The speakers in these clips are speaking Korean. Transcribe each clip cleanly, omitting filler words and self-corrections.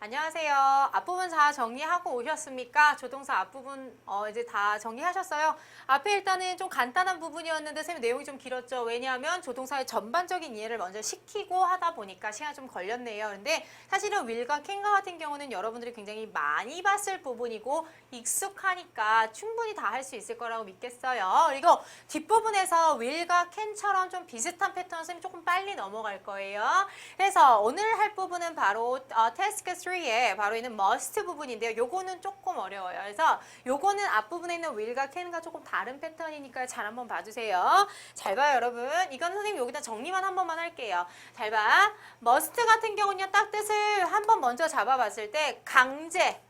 안녕하세요. 앞부분 다 정리하고 오셨습니까? 조동사 앞부분 이제 다 정리하셨어요? 앞에 일단은 좀 간단한 부분이었는데 선생님 내용이 좀 길었죠. 왜냐하면 조동사의 전반적인 이해를 먼저 시키고 하다 보니까 시간이 좀 걸렸네요. 그런데 사실은 will과 can과 같은 경우는 여러분들이 굉장히 많이 봤을 부분이고 익숙하니까 충분히 다 할 수 있을 거라고 믿겠어요. 그리고 뒷부분에서 will과 can처럼 좀 비슷한 패턴 선생님 조금 빨리 넘어갈 거예요. 그래서 오늘 할 부분은 바로 task 3에 바로 있는 must 부분인데요. 요거는 조금 어려워요. 그래서 요거는 앞부분에 있는 will과 can과 조금 다른 패턴이니까 잘 한번 봐주세요. 잘 봐요, 여러분. 이건 선생님 여기다 정리만 한 번만 할게요. 잘 봐. must 같은 경우는요. 딱 뜻을 한번 먼저 잡아봤을 때 강제,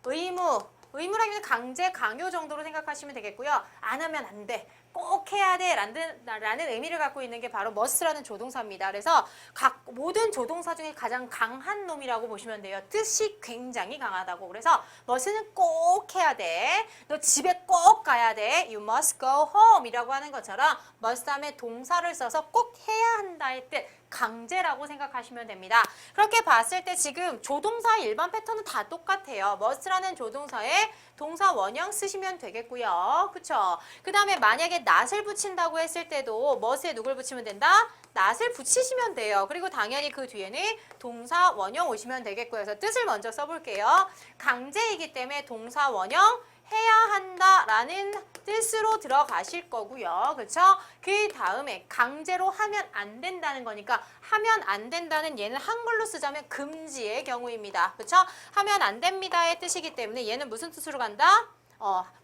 의무, 의무라기는 강제, 강요 정도로 생각하시면 되겠고요. 안 하면 안 돼. 꼭 해야 돼 라는 의미를 갖고 있는 게 바로 must라는 조동사입니다. 그래서 모든 조동사 중에 가장 강한 놈이라고 보시면 돼요. 뜻이 굉장히 강하다고. 그래서 must는 꼭 해야 돼. 너 집에 꼭 가야 돼. You must go home 이라고 하는 것처럼 must 다음에 동사를 써서 꼭 해야 한다의 뜻. 강제라고 생각하시면 됩니다. 그렇게 봤을 때 지금 조동사의 일반 패턴은 다 똑같아요. must라는 조동사에 동사 원형 쓰시면 되겠고요. 그쵸? 그 다음에 만약에 not을 붙인다고 했을 때도 must에 누굴 붙이면 된다? not을 붙이시면 돼요. 그리고 당연히 그 뒤에는 동사 원형 오시면 되겠고요. 그래서 뜻을 먼저 써볼게요. 강제이기 때문에 동사 원형 해야 한다라는 뜻으로 들어가실 거고요. 그렇죠? 그 다음에 강제로 하면 안 된다는 거니까 하면 안 된다는 얘는 한글로 쓰자면 금지의 경우입니다. 그렇죠? 하면 안 됩니다의 뜻이기 때문에 얘는 무슨 뜻으로 간다?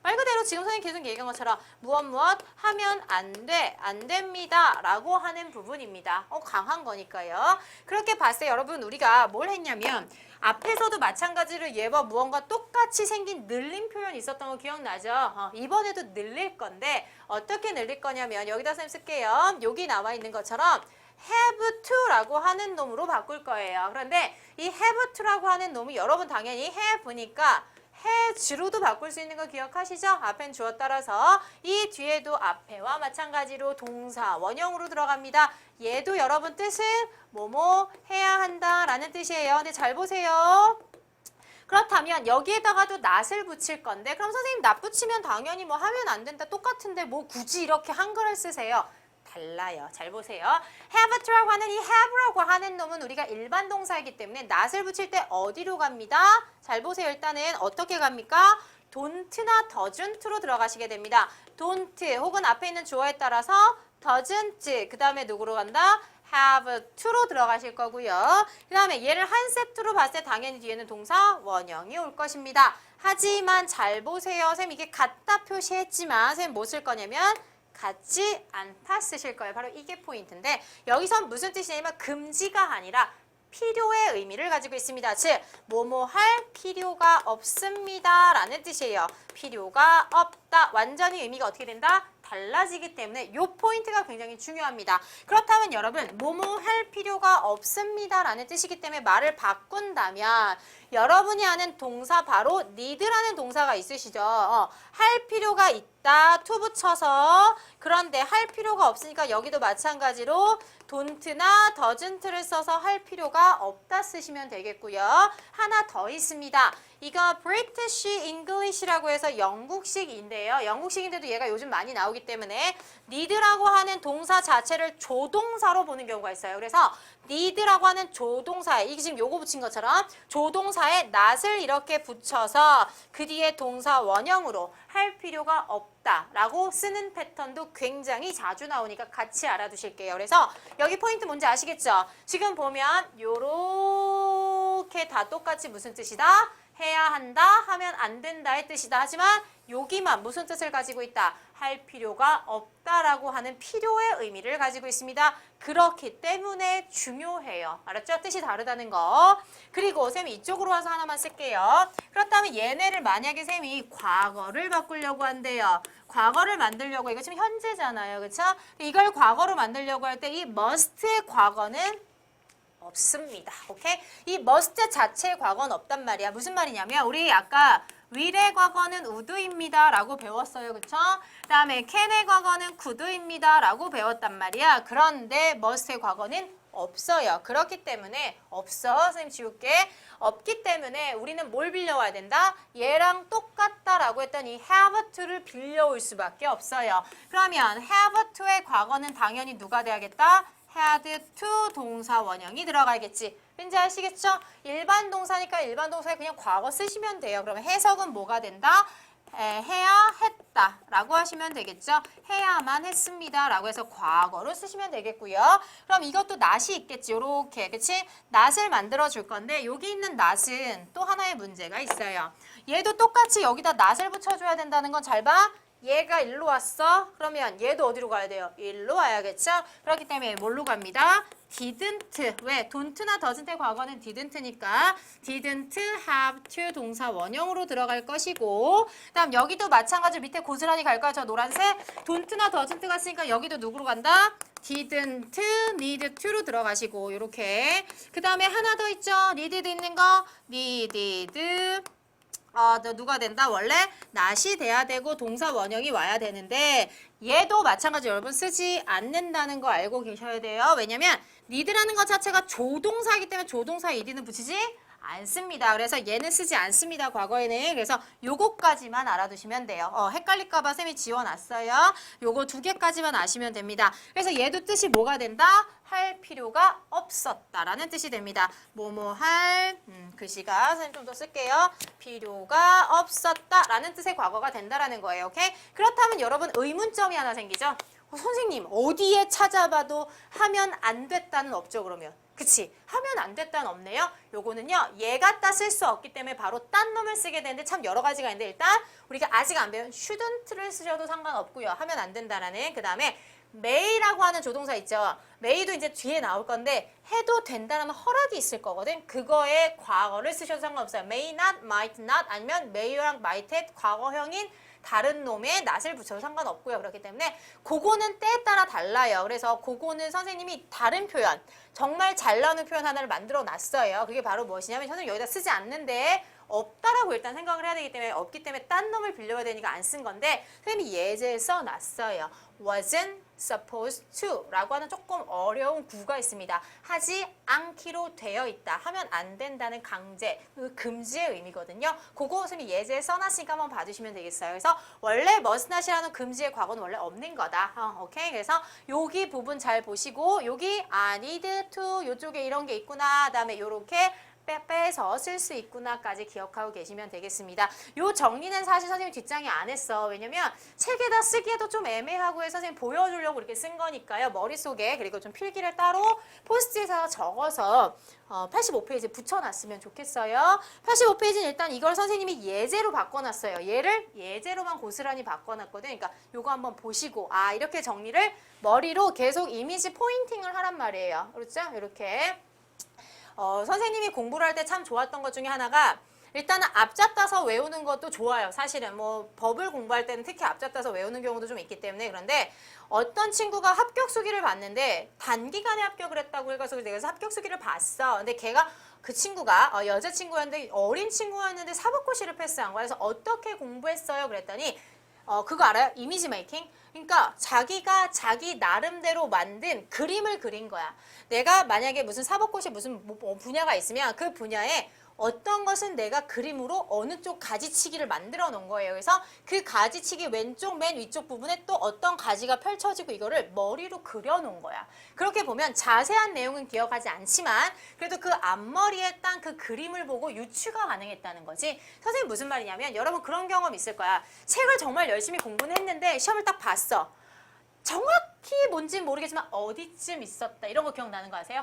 말 그대로 지금 선생님 계속 얘기한 것처럼 무엇 하면 안 돼, 안 됩니다 라고 하는 부분입니다. 강한 거니까요. 그렇게 봤을 때 여러분 우리가 뭘 했냐면 앞에서도 마찬가지로 얘와 무언가 똑같이 생긴 늘림 표현이 있었던 거 기억나죠? 이번에도 늘릴 건데 어떻게 늘릴 거냐면 여기다 선생님 쓸게요. 여기 나와 있는 것처럼 have to라고 하는 놈으로 바꿀 거예요. 그런데 이 have to라고 하는 놈이 여러분 당연히 have니까 has로도 바꿀 수 있는 거 기억하시죠? 앞엔 주어 따라서 이 뒤에도 앞에와 마찬가지로 동사 원형으로 들어갑니다. 얘도 여러분 뜻은 뭐뭐 해야 한다라는 뜻이에요. 근데 잘 보세요. 그렇다면 여기에다가도 not을 붙일 건데 그럼 선생님 not 붙이면 당연히 뭐 하면 안 된다 똑같은데 뭐 굳이 이렇게 한글을 쓰세요. 달라요. 잘 보세요. have to라고 하는 이 have라고 하는 놈은 우리가 일반 동사이기 때문에 not을 붙일 때 어디로 갑니다? 잘 보세요. 일단은 어떻게 갑니까? don't나 doesn't로 들어가시게 됩니다. don't 혹은 앞에 있는 주어에 따라서 doesn't 그 다음에 누구로 간다? have to로 들어가실 거고요. 그 다음에 얘를 한 세트로 봤을 때 당연히 뒤에는 동사 원형이 올 것입니다. 하지만 잘 보세요. 선생님 이게 같다 표시했지만 선생님 뭐 쓸 거냐면 같지 않다 쓰실 거예요. 바로 이게 포인트인데 여기선 무슨 뜻이냐면 금지가 아니라 필요의 의미를 가지고 있습니다. 즉 뭐뭐 할 필요가 없습니다 라는 뜻이에요. 필요가 없다. 완전히 의미가 어떻게 된다? 달라지기 때문에 이 포인트가 굉장히 중요합니다. 그렇다면 여러분 뭐뭐 할 필요가 없습니다 라는 뜻이기 때문에 말을 바꾼다면 여러분이 아는 동사 바로 need라는 동사가 있으시죠. 할 필요가 있다. to 붙여서 그런데 할 필요가 없으니까 여기도 마찬가지로 don't나 doesn't를 써서 할 필요가 없다 쓰시면 되겠고요. 하나 더 있습니다. 이거 British English라고 해서 영국식인데요. 영국식인데도 얘가 요즘 많이 나오기 때문에 need라고 하는 동사 자체를 조동사로 보는 경우가 있어요. 그래서 need라고 하는 조동사에 이게 지금 요거 붙인 것처럼 조동사에 not을 이렇게 붙여서 그 뒤에 동사 원형으로 할 필요가 없다라고 쓰는 패턴도 굉장히 자주 나오니까 같이 알아두실게요. 그래서 여기 포인트 뭔지 아시겠죠? 지금 보면 요렇게 다 똑같이 무슨 뜻이다? 해야 한다, 하면 안 된다의 뜻이다. 하지만 여기만 무슨 뜻을 가지고 있다? 할 필요가 없다라고 하는 필요의 의미를 가지고 있습니다. 그렇기 때문에 중요해요. 알았죠? 뜻이 다르다는 거. 그리고 쌤이 이쪽으로 와서 하나만 쓸게요. 그렇다면 얘네를 만약에 쌤이 과거를 바꾸려고 한대요. 과거를 만들려고 이거 지금 현재잖아요. 그렇죠? 이걸 과거로 만들려고 할 때 이 must의 과거는 없습니다. 오케이? 이 must 자체의 과거는 없단 말이야. 무슨 말이냐면 우리 아까 will의 과거는 would입니다 라고 배웠어요. 그쵸? 그 다음에 can의 과거는 could입니다 라고 배웠단 말이야. 그런데 must의 과거는 없어요. 그렇기 때문에 없어. 선생님 지울게. 없기 때문에 우리는 뭘 빌려와야 된다? 얘랑 똑같다라고 했더니 have to를 빌려올 수밖에 없어요. 그러면 have to의 과거는 당연히 누가 돼야겠다? had to 동사 원형이 들어가겠지. 왠지 아시겠죠? 일반 동사니까 일반 동사에 그냥 과거 쓰시면 돼요. 그러면 해석은 뭐가 된다? 해야 했다 라고 하시면 되겠죠. 해야만 했습니다 라고 해서 과거로 쓰시면 되겠고요. 그럼 이것도 not이 있겠지. 요렇게 그치? not을 만들어 줄 건데 여기 있는 not은 또 하나의 문제가 있어요. 얘도 똑같이 여기다 not을 붙여줘야 된다는 건 잘 봐. 얘가 일로 왔어. 그러면 얘도 어디로 가야 돼요? 일로 와야겠죠? 그렇기 때문에 뭘로 갑니다? didn't. 왜? don't나 doesn't의 과거는 didn't니까 didn't have to 동사 원형으로 들어갈 것이고 그다음 여기도 마찬가지로 밑에 고스란히 갈 거야. 저 노란색. don't나 doesn't 갔으니까 여기도 누구로 간다? didn't need to로 들어가시고 이렇게 그 다음에 하나 더 있죠? needed 있는 거 needed 누가 된다? 원래 not이 돼야 되고 동사 원형이 와야 되는데 얘도 마찬가지 여러분 쓰지 않는다는 거 알고 계셔야 돼요. 왜냐면 need라는 것 자체가 조동사이기 때문에 조동사 ed는 붙이지 않습니다. 그래서 얘는 쓰지 않습니다. 과거에는. 그래서 요거까지만 알아두시면 돼요. 헷갈릴까 봐 쌤이 지워놨어요. 요거 두 개까지만 아시면 됩니다. 그래서 얘도 뜻이 뭐가 된다? 할 필요가 없었다라는 뜻이 됩니다. 뭐뭐 할 글씨가 선생님 좀 더 쓸게요. 필요가 없었다라는 뜻의 과거가 된다라는 거예요. 오케이? 그렇다면 여러분 의문점이 하나 생기죠? 선생님 어디에 찾아봐도 하면 안 됐다는 없죠 그러면? 그치? 하면 안 됐다는 없네요. 요거는요. 얘 갖다 쓸 수 없기 때문에 바로 딴 놈을 쓰게 되는데 참 여러 가지가 있는데 일단 우리가 아직 안 배운 shouldn't를 쓰셔도 상관없고요. 하면 안 된다라는 그 다음에 may라고 하는 조동사 있죠. may도 이제 뒤에 나올 건데 해도 된다는 허락이 있을 거거든. 그거에 과거를 쓰셔도 상관없어요. may not, might not 아니면 may랑 might의 과거형인 다른 놈에 not을 붙여도 상관없고요. 그렇기 때문에 그거는 때에 따라 달라요. 그래서 그거는 선생님이 다른 표현, 정말 잘 나오는 표현 하나를 만들어 놨어요. 그게 바로 무엇이냐면 선생님 여기다 쓰지 않는데 없다라고 일단 생각을 해야 되기 때문에 없기 때문에 딴 놈을 빌려야 되니까 안 쓴 건데 선생님이 예제에 써놨어요. wasn't supposed to 라고 하는 조금 어려운 구가 있습니다. 하지 않기로 되어 있다. 하면 안 된다는 강제, 금지의 의미거든요. 그거 선생님이 예제에 써놨으니까 한번 봐주시면 되겠어요. 그래서 원래 must not이라는 금지의 과거는 원래 없는 거다. 오케이? 그래서 여기 부분 잘 보시고 여기 need to 요쪽에 이런 게 있구나. 그다음에 요렇게 빼서 쓸 수 있구나까지 기억하고 계시면 되겠습니다. 요 정리는 사실 선생님 뒷장에 안 했어. 왜냐면 책에다 쓰기에도 좀 애매하고 해서 선생님 보여주려고 이렇게 쓴 거니까요. 머릿속에 그리고 좀 필기를 따로 포스트잇에서 적어서 85페이지에 붙여놨으면 좋겠어요. 85페이지는 일단 이걸 선생님이 예제로 바꿔놨어요. 얘를 예제로만 고스란히 바꿔놨거든. 그러니까 요거 한번 보시고 이렇게 정리를 머리로 계속 이미지 포인팅을 하란 말이에요. 그렇죠? 이렇게 선생님이 공부를 할 때 참 좋았던 것 중에 하나가 일단은 앞잡다서 외우는 것도 좋아요. 사실은 뭐 법을 공부할 때는 특히 앞잡다서 외우는 경우도 좀 있기 때문에 그런데 어떤 친구가 합격 수기를 봤는데 단기간에 합격을 했다고 해가지고 내가 합격 수기를 봤어. 근데 걔가 그 친구가 여자친구였는데 어린 친구였는데 사법고시를 패스한 거야. 그래서 어떻게 공부했어요? 그랬더니 그거 알아요? 이미지 메이킹? 그러니까 자기가 자기 나름대로 만든 그림을 그린 거야. 내가 만약에 무슨 사법고시 무슨 분야가 있으면 그 분야에 어떤 것은 내가 그림으로 어느 쪽 가지치기를 만들어 놓은 거예요. 그래서 그 가지치기 왼쪽 맨 위쪽 부분에 또 어떤 가지가 펼쳐지고 이거를 머리로 그려 놓은 거야. 그렇게 보면 자세한 내용은 기억하지 않지만 그래도 그 앞머리에 딴 그 그림을 보고 유추가 가능했다는 거지. 선생님 무슨 말이냐면 여러분 그런 경험 있을 거야. 책을 정말 열심히 공부는 했는데 시험을 딱 봤어. 정확히 뭔지는 모르겠지만 어디쯤 있었다. 이런 거 기억나는 거 아세요?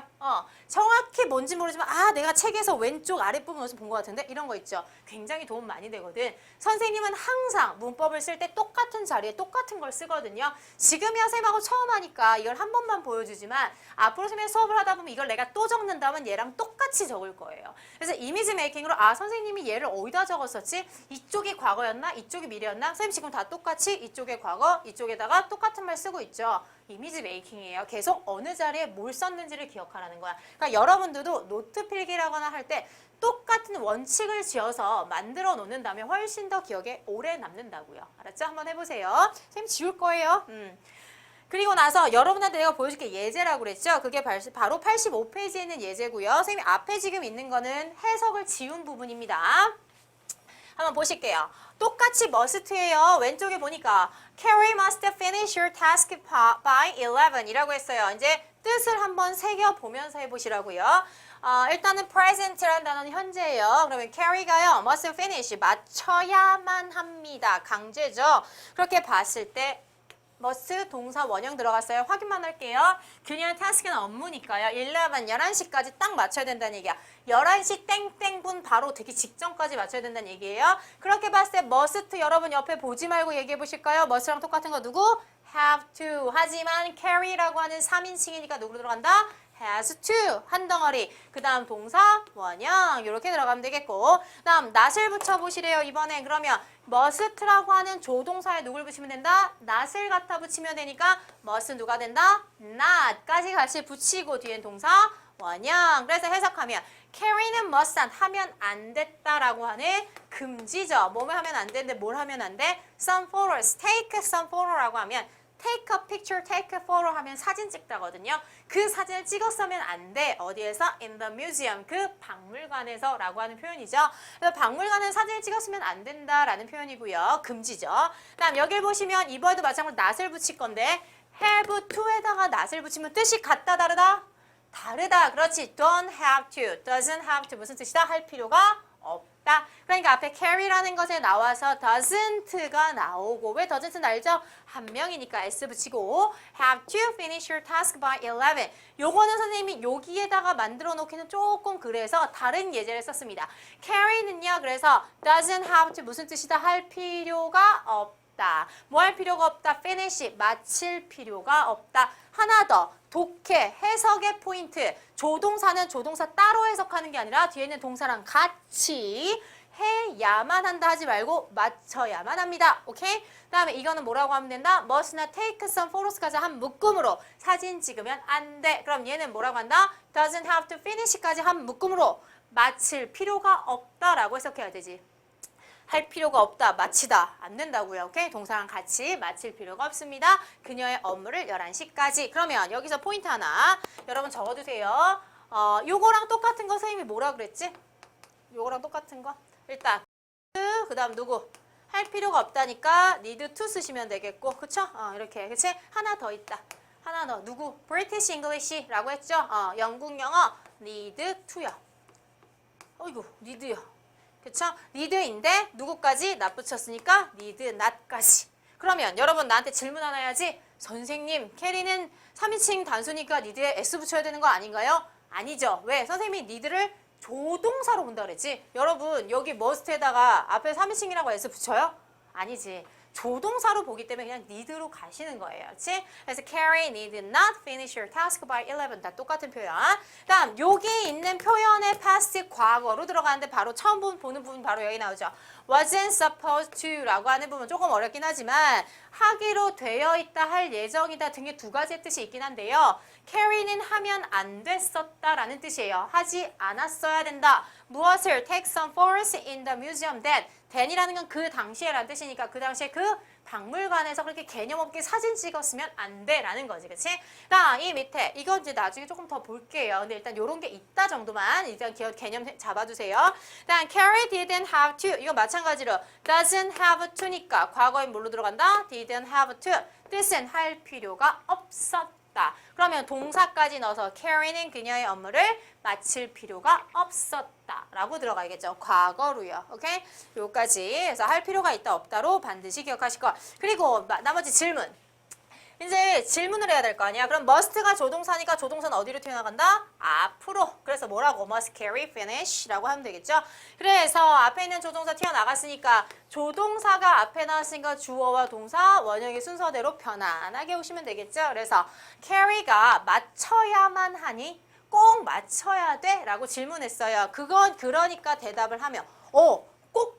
정확히 뭔지 모르지만 내가 책에서 왼쪽 아랫부분 어디서 본 것 같은데? 이런 거 있죠. 굉장히 도움 많이 되거든. 선생님은 항상 문법을 쓸 때 똑같은 자리에 똑같은 걸 쓰거든요. 지금이야 쌤하고 처음 하니까 이걸 한 번만 보여주지만 앞으로 쌤의 수업을 하다 보면 이걸 내가 또 적는다면 얘랑 똑같이 적을 거예요. 그래서 이미지 메이킹으로 선생님이 얘를 어디다 적었었지? 이쪽이 과거였나? 이쪽이 미래였나? 선생님 지금 다 똑같이 이쪽에 과거, 이쪽에다가 똑같은 말 쓰고 있죠. 이미지 메이킹이에요. 계속 어느 자리에 뭘 썼는지를 기억하라는 거야. 그러니까 여러분들도 노트 필기라거나 할 때 똑같은 원칙을 지어서 만들어 놓는다면 훨씬 더 기억에 오래 남는다고요. 알았죠? 한번 해보세요. 선생님 지울 거예요. 그리고 나서 여러분한테 내가 보여줄게 예제라고 그랬죠? 그게 바로 85페이지에 있는 예제고요. 선생님이 앞에 지금 있는 거는 해석을 지운 부분입니다. 한번 보실게요. 똑같이 must예요. 왼쪽에 보니까 Carrie must finish your task by 11 이라고 했어요. 이제 뜻을 한번 새겨보면서 해보시라고요. 일단은 present라는 단어는 현재예요. 그러면 Carrie가요. must finish 마쳐야만 합니다. 강제죠. 그렇게 봤을 때 must 동사 원형 들어갔어요. 확인만 할게요. 그녀의 타스크는 업무니까요. 11시까지 딱 맞춰야 된다는 얘기야. 11시 땡땡분 바로 되기 직전까지 맞춰야 된다는 얘기예요. 그렇게 봤을 때 must 여러분 옆에 보지 말고 얘기해 보실까요? must랑 똑같은 거 누구? have to. 하지만 carry라고 하는 3인칭이니까 누구로 들어간다? has to 한 덩어리. 그 다음 동사 원형 이렇게 들어가면 되겠고 그 다음 not을 붙여보시래요. 이번에 그러면 must라고 하는 조동사에 누굴 붙이면 된다? not을 갖다 붙이면 되니까 must 누가 된다? not까지 같이 붙이고 뒤엔 동사 원형. 그래서 해석하면 carry는 must 하면 안 됐다라고 하는 금지죠. 뭐뭐 하면 안 되는데 뭘 하면 안 돼? some photos, take some photo라고 하면 take a picture, take a photo 하면 사진 찍다거든요. 그 사진을 찍었으면 안 돼. 어디에서? in the museum. 그 박물관에서 라고 하는 표현이죠. 그래서 박물관에 사진을 찍었으면 안 된다라는 표현이고요. 금지죠. 다음 여길 보시면 이번에도 마찬가지로 not을 붙일 건데 have to에다가 not을 붙이면 뜻이 같다 다르다? 다르다. 그렇지. don't have to, doesn't have to 무슨 뜻이다? 할 필요가 없다. 그러니까 앞에 carry라는 것에 나와서 doesn't가 나오고 왜 doesn't 알죠? 한 명이니까 s 붙이고 have to finish your task by 11. 요거는 선생님이 여기에다가 만들어 놓기는 조금 그래서 다른 예제를 썼습니다. carry는요. 그래서 doesn't have to 무슨 뜻이다? 할 필요가 없다. 뭐 할 필요가 없다? finish 마칠 필요가 없다. 하나 더 독해, 해석의 포인트. 조동사는 조동사 따로 해석하는 게 아니라 뒤에 있는 동사랑 같이 해야만 한다 하지 말고 맞춰야만 합니다. 오케이? 그 다음에 이거는 뭐라고 하면 된다? must나 take some photos까지 한 묶음으로 사진 찍으면 안 돼. 그럼 얘는 뭐라고 한다? doesn't have to finish까지 한 묶음으로 마칠 필요가 없다라고 해석해야 되지. 할 필요가 없다, 마치다 안 된다고요. 오케이? 동사랑 같이 마칠 필요가 없습니다. 그녀의 업무를 11시까지. 그러면 여기서 포인트 하나 여러분 적어두세요. 요거랑 똑같은 거 선생님이 뭐라 그랬지? 요거랑 똑같은 거 일단 그 다음 누구? 할 필요가 없다니까 need to 쓰시면 되겠고 그쵸? 이렇게 그치? 하나 더 있다. 하나 더 누구? British English라고 했죠? 영국 영어 need to요. 어이구 need요. 그쵸? need인데 누구까지? not 붙였으니까 need not까지. 그러면 여러분 나한테 질문 하나 해야지. 선생님 캐리는 3인칭 단수니까 need에 s 붙여야 되는 거 아닌가요? 아니죠. 왜? 선생님이 need를 조동사로 본다 그랬지. 여러분 여기 must에다가 앞에 3인칭이라고 s 붙여요? 아니지. 조동사로 보기 때문에 그냥 need로 가시는 거예요. 그렇지? 그래서 Carrie need not finish your task by 11. 다 똑같은 표현. 다음 여기 있는 표현의 past 과거로 들어가는데 바로 처음 보는 부분 바로 여기 나오죠. wasn't supposed to 라고 하는 부분 조금 어렵긴 하지만 하기로 되어 있다, 할 예정이다 등의 두 가지의 뜻이 있긴 한데요. Carrie는 하면 안 됐었다라는 뜻이에요. 하지 않았어야 된다. 무엇을? Take some photos in the museum that. then이라는 건 그 당시에라는 뜻이니까 그 당시에 그 박물관에서 그렇게 개념 없게 사진 찍었으면 안 돼라는 거지. 그치? 자, 이 밑에 이거 이제 나중에 조금 더 볼게요. 근데 일단 요런 게 있다 정도만 일단 개념 잡아주세요. 일단 Carrie didn't have to. 이거 마찬가지로 doesn't have to니까 과거에 뭘로 들어간다? didn't have to. 뜻은 할 필요가 없었다. 그러면 동사까지 넣어서 Carrie는 그녀의 업무를 마칠 필요가 없었다 라고 들어가야겠죠. 과거로요. 오케이? 요까지. 그래서 할 필요가 있다 없다로 반드시 기억하실 거. 그리고 나머지 질문. 이제 질문을 해야 될 거 아니야. 그럼 must가 조동사니까 조동사는 어디로 튀어나간다? 앞으로. 그래서 뭐라고? must carry, finish 라고 하면 되겠죠. 그래서 앞에 있는 조동사 튀어나갔으니까 조동사가 앞에 나왔으니까 주어와 동사 원형의 순서대로 편안하게 오시면 되겠죠. 그래서 carry가 맞춰야만 하니 꼭 맞춰야 돼? 라고 질문했어요. 그건 그러니까 대답을 하면 꼭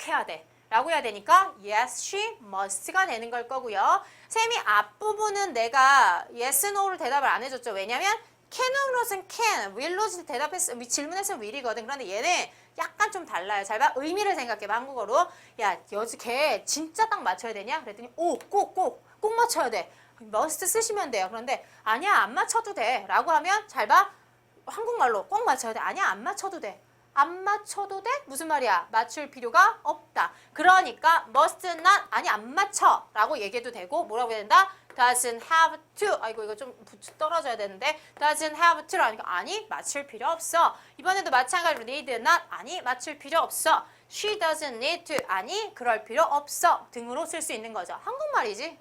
해야 돼. 라고 해야 되니까 yes, she must가 되는 걸 거고요. 쌤이 앞부분은 내가 yes, no를 대답을 안 해줬죠. 왜냐면 can으로는 can, will로는 질문했으면 will이거든. 그런데 얘는 약간 좀 달라요. 잘 봐. 의미를 생각해봐. 한국어로. 야, 걔 진짜 딱 맞춰야 되냐? 그랬더니 꼭 맞춰야 돼. must 쓰시면 돼요. 그런데 아니야 안 맞춰도 돼 라고 하면 잘 봐. 한국말로 꼭 맞춰야 돼. 아니야 안 맞춰도 돼. 안 맞춰도 돼? 무슨 말이야? 맞출 필요가 없다. 그러니까 must not 아니 안 맞춰 라고 얘기해도 되고 뭐라고 해야 된다? doesn't have to 아이고 이거 좀 떨어져야 되는데 doesn't have to라니까 아니 맞출 필요 없어. 이번에도 마찬가지로 need not 아니 맞출 필요 없어. She doesn't need to 아니 그럴 필요 없어 등으로 쓸 수 있는 거죠. 한국말이지.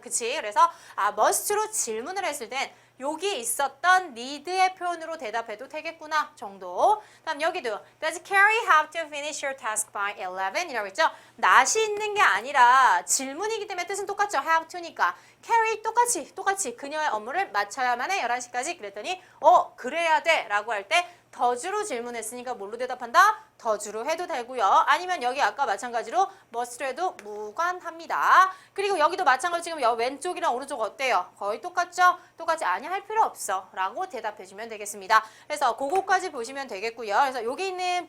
그치. 그래서 must로 질문을 했을 땐 여기 있었던 need의 표현으로 대답해도 되겠구나 정도. 다음 여기도 Does Carrie have to finish your task by 11? 이라고 했죠. not이 있는 게 아니라 질문이기 때문에 뜻은 똑같죠. have to니까. Carrie 똑같이 그녀의 업무를 마쳐야만 해 11시까지 그랬더니 그래야 돼 라고 할 때 더주로 질문했으니까 뭘로 대답한다? 더주로 해도 되고요. 아니면 여기 아까 마찬가지로 must로 해도 무관합니다. 그리고 여기도 마찬가지로 지금 왼쪽이랑 오른쪽 어때요? 거의 똑같죠? 똑같이 아니 할 필요 없어 라고 대답해주면 되겠습니다. 그래서 그거까지 보시면 되겠고요. 그래서 여기 있는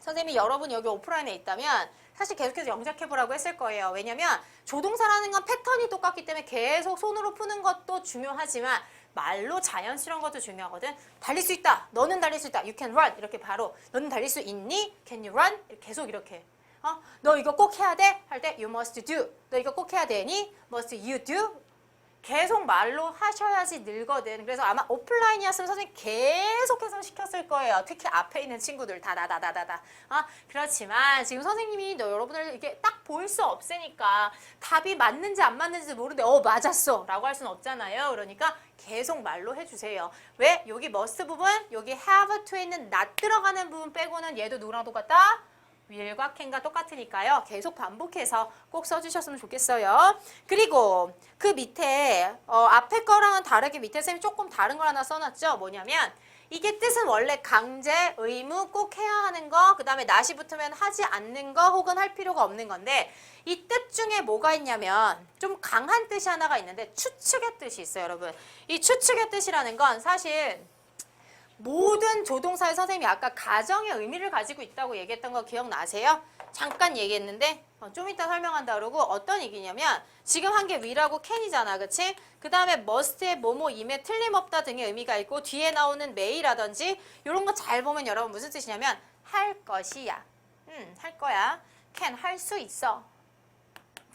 선생님이 여러분이 여기 오프라인에 있다면 사실 계속해서 영작해보라고 했을 거예요. 왜냐면 조동사라는 건 패턴이 똑같기 때문에 계속 손으로 푸는 것도 중요하지만 말로 자연스러운 것도 중요하거든. 달릴 수 있다. 너는 달릴 수 있다. You can run. 이렇게 바로 너는 달릴 수 있니? Can you run? 계속 이렇게. 너 이거 꼭 해야 돼? 할 때 you must do. 너 이거 꼭 해야 되니? Must you do? 계속 말로 하셔야지 늘거든. 그래서 아마 오프라인이었으면 선생님 계속해서 시켰을 거예요. 특히 앞에 있는 친구들 다다다다다다. 그렇지만 지금 선생님이 여러분을 이렇게 딱 보일 수 없으니까 답이 맞는지 안 맞는지 모르는데 맞았어 라고 할 수는 없잖아요. 그러니까 계속 말로 해주세요. 왜? 여기 must 부분, 여기 have to에 있는 not 들어가는 부분 빼고는 얘도 누구랑 똑같다? will과 can과 똑같으니까요. 계속 반복해서 꼭 써주셨으면 좋겠어요. 그리고 그 밑에 앞에 거랑은 다르게 밑에 쌤이 조금 다른 걸 하나 써놨죠. 뭐냐면 이게 뜻은 원래 강제, 의무, 꼭 해야 하는 거, 그 다음에 not이 붙으면 하지 않는 거 혹은 할 필요가 없는 건데 이 뜻 중에 뭐가 있냐면 좀 강한 뜻이 하나가 있는데 추측의 뜻이 있어요. 여러분. 이 추측의 뜻이라는 건 사실 모든 조동사의 선생님이 아까 가정의 의미를 가지고 있다고 얘기했던 거 기억나세요? 잠깐 얘기했는데 좀 이따 설명한다 그러고 어떤 얘기냐면 지금 한 게 will하고 can이잖아. 그치? 그 다음에 must의 뭐뭐 임에 틀림없다 등의 의미가 있고 뒤에 나오는 may라든지 이런 거 잘 보면 여러분 무슨 뜻이냐면 할 것이야. 할 거야. can 할 수 있어.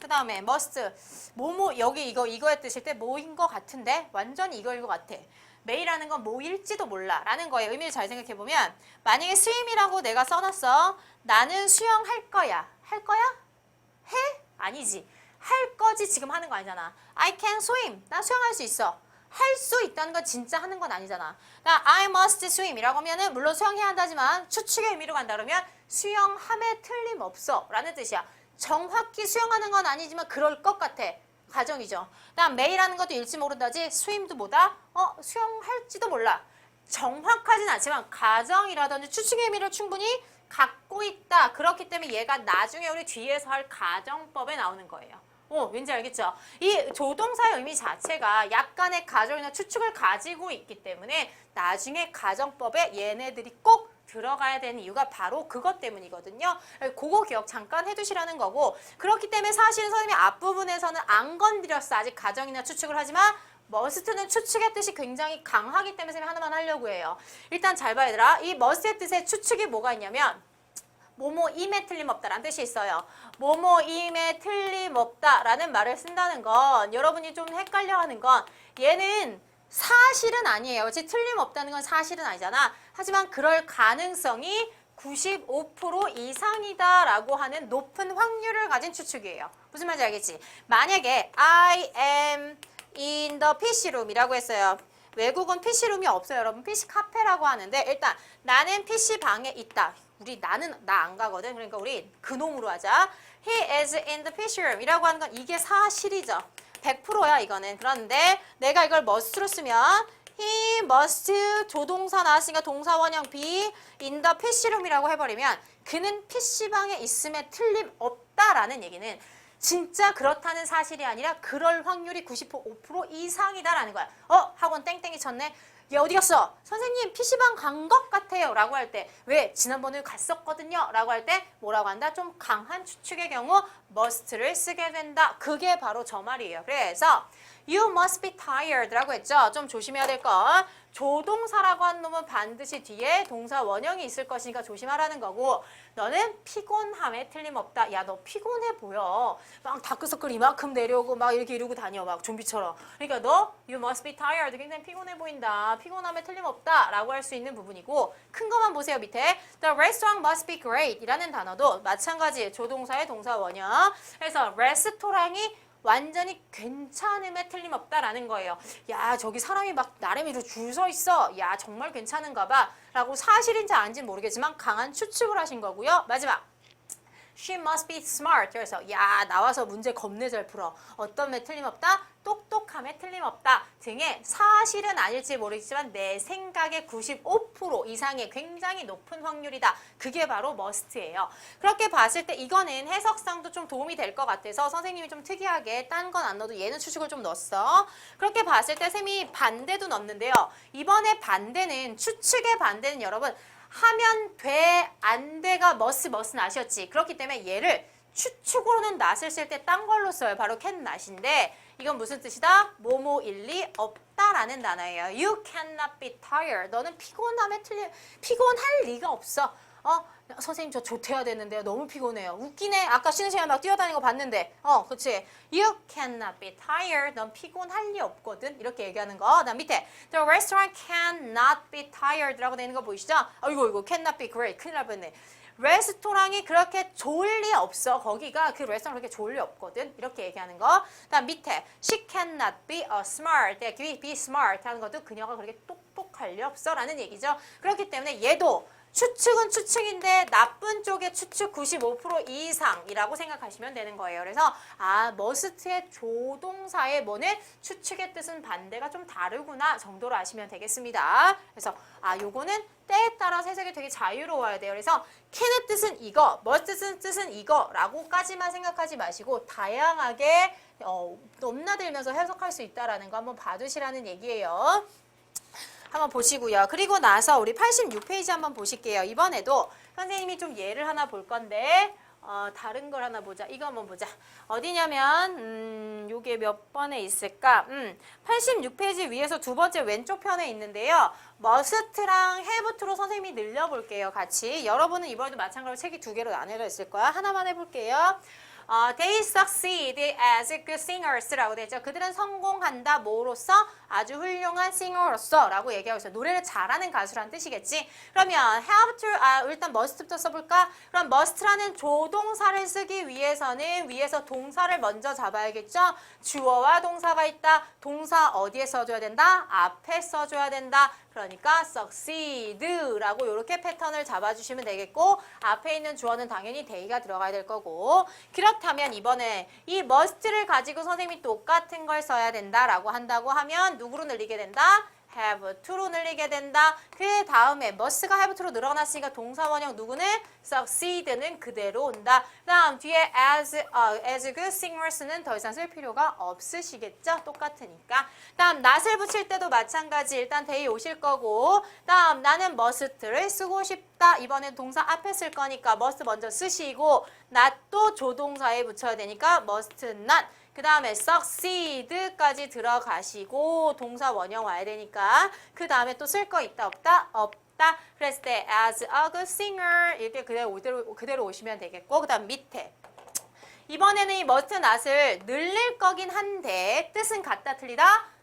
그 다음에 must 뭐뭐 여기 이거의 뜻일 때 뭐인 것 같은데 완전히 이거일 것 같아. may라는 건 뭐일지도 몰라 라는 거예요. 의미를 잘 생각해보면 만약에 swim이라고 내가 써놨어. 나는 수영할 거야. 할 거야? 해? 아니지. 할 거지 지금 하는 거 아니잖아. I can swim. 나 수영할 수 있어. 할 수 있다는 건 진짜 하는 건 아니잖아. 나 I must swim 이라고 하면은 물론 수영해야 한다지만 추측의 의미로 간다 그러면 수영함에 틀림없어 라는 뜻이야. 정확히 수영하는 건 아니지만 그럴 것 같아. 가정이죠. 다음 may라는 것도 일지 모른다지 swim도 뭐다? 수영할지도 몰라. 정확하진 않지만 가정이라든지 추측의 의미를 충분히 갖고 있다. 그렇기 때문에 얘가 나중에 우리 뒤에서 할 가정법에 나오는 거예요. 왠지 알겠죠? 이 조동사의 의미 자체가 약간의 가정이나 추측을 가지고 있기 때문에 나중에 가정법에 얘네들이 꼭 들어가야 되는 이유가 바로 그것 때문이거든요. 그거 기억 잠깐 해두시라는 거고 그렇기 때문에 사실은 선생님이 앞부분에서는 안 건드렸어. 아직 가정이나 추측을 하지만 must는 추측의 뜻이 굉장히 강하기 때문에 선생님이 하나만 하려고 해요. 일단 잘 봐 얘들아. 이 must의 뜻에 추측이 뭐가 있냐면 뭐뭐임에 틀림없다라는 뜻이 있어요. 뭐뭐임에 틀림없다라는 말을 쓴다는 건 여러분이 좀 헷갈려하는 건 얘는 사실은 아니에요. 그렇지? 틀림없다는 건 사실은 아니잖아. 하지만 그럴 가능성이 95% 이상이다라고 하는 높은 확률을 가진 추측이에요. 무슨 말인지 알겠지? 만약에 I am in the PC룸이라고 했어요. 외국은 PC룸이 없어요. 여러분 PC 카페라고 하는데 일단 나는 PC방에 있다. 나는 나 안 가거든. 그러니까 우리 그놈으로 하자. He is in the PC room 이라고 하는 건 이게 사실이죠. 100%야 이거는. 그런데 내가 이걸 must로 쓰면 He must 조동사 나왔으니까 동사 원형 be in the PC room이라고 해버리면 그는 PC방에 있음에 틀림없다라는 얘기는 진짜 그렇다는 사실이 아니라 그럴 확률이 95% 이상이다라는 거야. 학원 땡땡이 쳤네. 얘 어디 갔어? 선생님 PC방 간 것 같아요 라고 할 때 왜? 지난번에 갔었거든요 라고 할 때 뭐라고 한다? 좀 강한 추측의 경우 must를 쓰게 된다. 그게 바로 저 말이에요. 그래서 You must be tired라고 했죠. 좀 조심해야 될 거. 조동사라고 한 놈은 반드시 뒤에 동사 원형이 있을 것이니까 조심하라는 거고 너는 피곤함에 틀림없다. 야, 너 피곤해 보여. 막 다크서클 이만큼 내려오고 막 이렇게 이러고 다녀. 막 좀비처럼. 그러니까 너 you must be tired. 굉장히 피곤해 보인다. 피곤함에 틀림없다. 라고 할 수 있는 부분이고 큰 것만 보세요. 밑에 The restaurant must be great 이라는 단어도 마찬가지 조동사의 동사 원형. 그래서 레스토랑이 완전히 괜찮음에 틀림없다라는 거예요. 야, 저기 사람이 막 나름대로 줄 서 있어. 야, 정말 괜찮은가 봐. 라고 사실인지 아닌지 모르겠지만 강한 추측을 하신 거고요. 마지막. She must be smart. 그래서 야, 나와서 문제 겁내 잘 풀어. 어떤 매 틀림없다? 똑똑함에 틀림없다. 등의 사실은 아닐지 모르겠지만 내 생각의 95% 이상의 굉장히 높은 확률이다. 그게 바로 must예요. 그렇게 봤을 때 이거는 해석상도 좀 도움이 될 것 같아서 선생님이 좀 특이하게 딴 건 안 넣어도 얘는 추측을 좀 넣었어. 그렇게 봤을 때 쌤이 반대도 넣었는데요. 이번에 반대는 추측의 반대는 여러분 하면 돼, 안 돼가 must는 아셨지. 그렇기 때문에 얘를 추측으로는 not을 쓸 때 딴 걸로 써요. 바로 can not인데 이건 무슨 뜻이다? 뭐뭐 일리 없다라는 단어예요. You cannot be tired. 너는 피곤할 리가 없어. 선생님 저 조퇴해야 되는데요. 너무 피곤해요. 웃기네. 아까 쉬는 시간에 막 뛰어다니는 거 봤는데. 그치. You cannot be tired. 넌 피곤할 리 없거든. 이렇게 얘기하는 거. 그다음 밑에 The restaurant cannot be tired 라고 되는 거 보이시죠? 이거 cannot be great. 큰일 날 뻔했네. 레스토랑이 그렇게 좋을 리 없어. 거기가 그 레스토랑 그렇게 좋을 리 없거든. 이렇게 얘기하는 거. 그다음 밑에 She cannot be smart. be smart 하는 것도 그녀가 그렇게 똑똑할 리 없어 라는 얘기죠. 그렇기 때문에 얘도 추측은 추측인데 나쁜 쪽의 추측 95% 이상이라고 생각하시면 되는 거예요. 그래서 must의 조동사의 뭐는 추측의 뜻은 반대가 좀 다르구나 정도로 아시면 되겠습니다. 그래서 요거는 때에 따라서 해석이 되게 자유로워야 돼요. 그래서 can의 뜻은 이거, must의 뜻은 이거라고까지만 생각하지 마시고 다양하게 넘나들면서 해석할 수 있다라는 거 한번 봐두시라는 얘기예요. 한번 보시고요. 그리고 나서 우리 86페이지 한번 보실게요. 이번에도 선생님이 좀 예를 하나 볼 건데 다른 걸 하나 보자. 이거 한번 보자. 어디냐면 요게 몇 번에 있을까? 86페이지 위에서 두 번째 왼쪽 편에 있는데요. must랑 have to로 선생님이 늘려볼게요. 같이. 여러분은 이번에도 마찬가지로 책이 두 개로 나뉘어져 있을 거야. 하나만 해볼게요. They succeed as good singers라고 되죠. 그들은 성공한다. 뭐로서? 아주 훌륭한 싱어로서 라고 얘기하고 있어요. 노래를 잘하는 가수라는 뜻이겠지. 그러면 have to, 일단 must부터 써볼까? 그럼 must라는 조동사를 쓰기 위해서는 위에서 동사를 먼저 잡아야겠죠. 주어와 동사가 있다. 동사 어디에 써줘야 된다? 앞에 써줘야 된다. 그러니까 succeed라고 이렇게 패턴을 잡아주시면 되겠고 앞에 있는 주어는 당연히 they가 들어가야 될 거고 그렇다면 이번에 이 must를 가지고 선생님이 똑같은 걸 써야 된다라고 한다고 하면 누구로 늘리게 된다? have to로 늘리게 된다. 그 다음에 must가 have to로 늘어났으니까 동사 원형 누구는? succeed는 그대로 온다. 그 다음 뒤에 as good singers는 더 이상 쓸 필요가 없으시겠죠? 똑같으니까. 다음 not을 붙일 때도 마찬가지. 일단 they 오실 거고 다음 나는 must를 쓰고 싶다. 이번엔 동사 앞에 쓸 거니까 must 먼저 쓰시고 not도 조동사에 붙여야 되니까 must not. 그 다음에 succeed까지 들어가시고 동사 원형 와야 되니까 그 다음에 또 쓸 거 있다 없다? 없다. 그랬을 때 as a good singer 이렇게 그대로 오시면 되겠고 그 다음 밑에 이번에는 이 must not을 늘릴 거긴 한데 뜻은 같다 틀리다?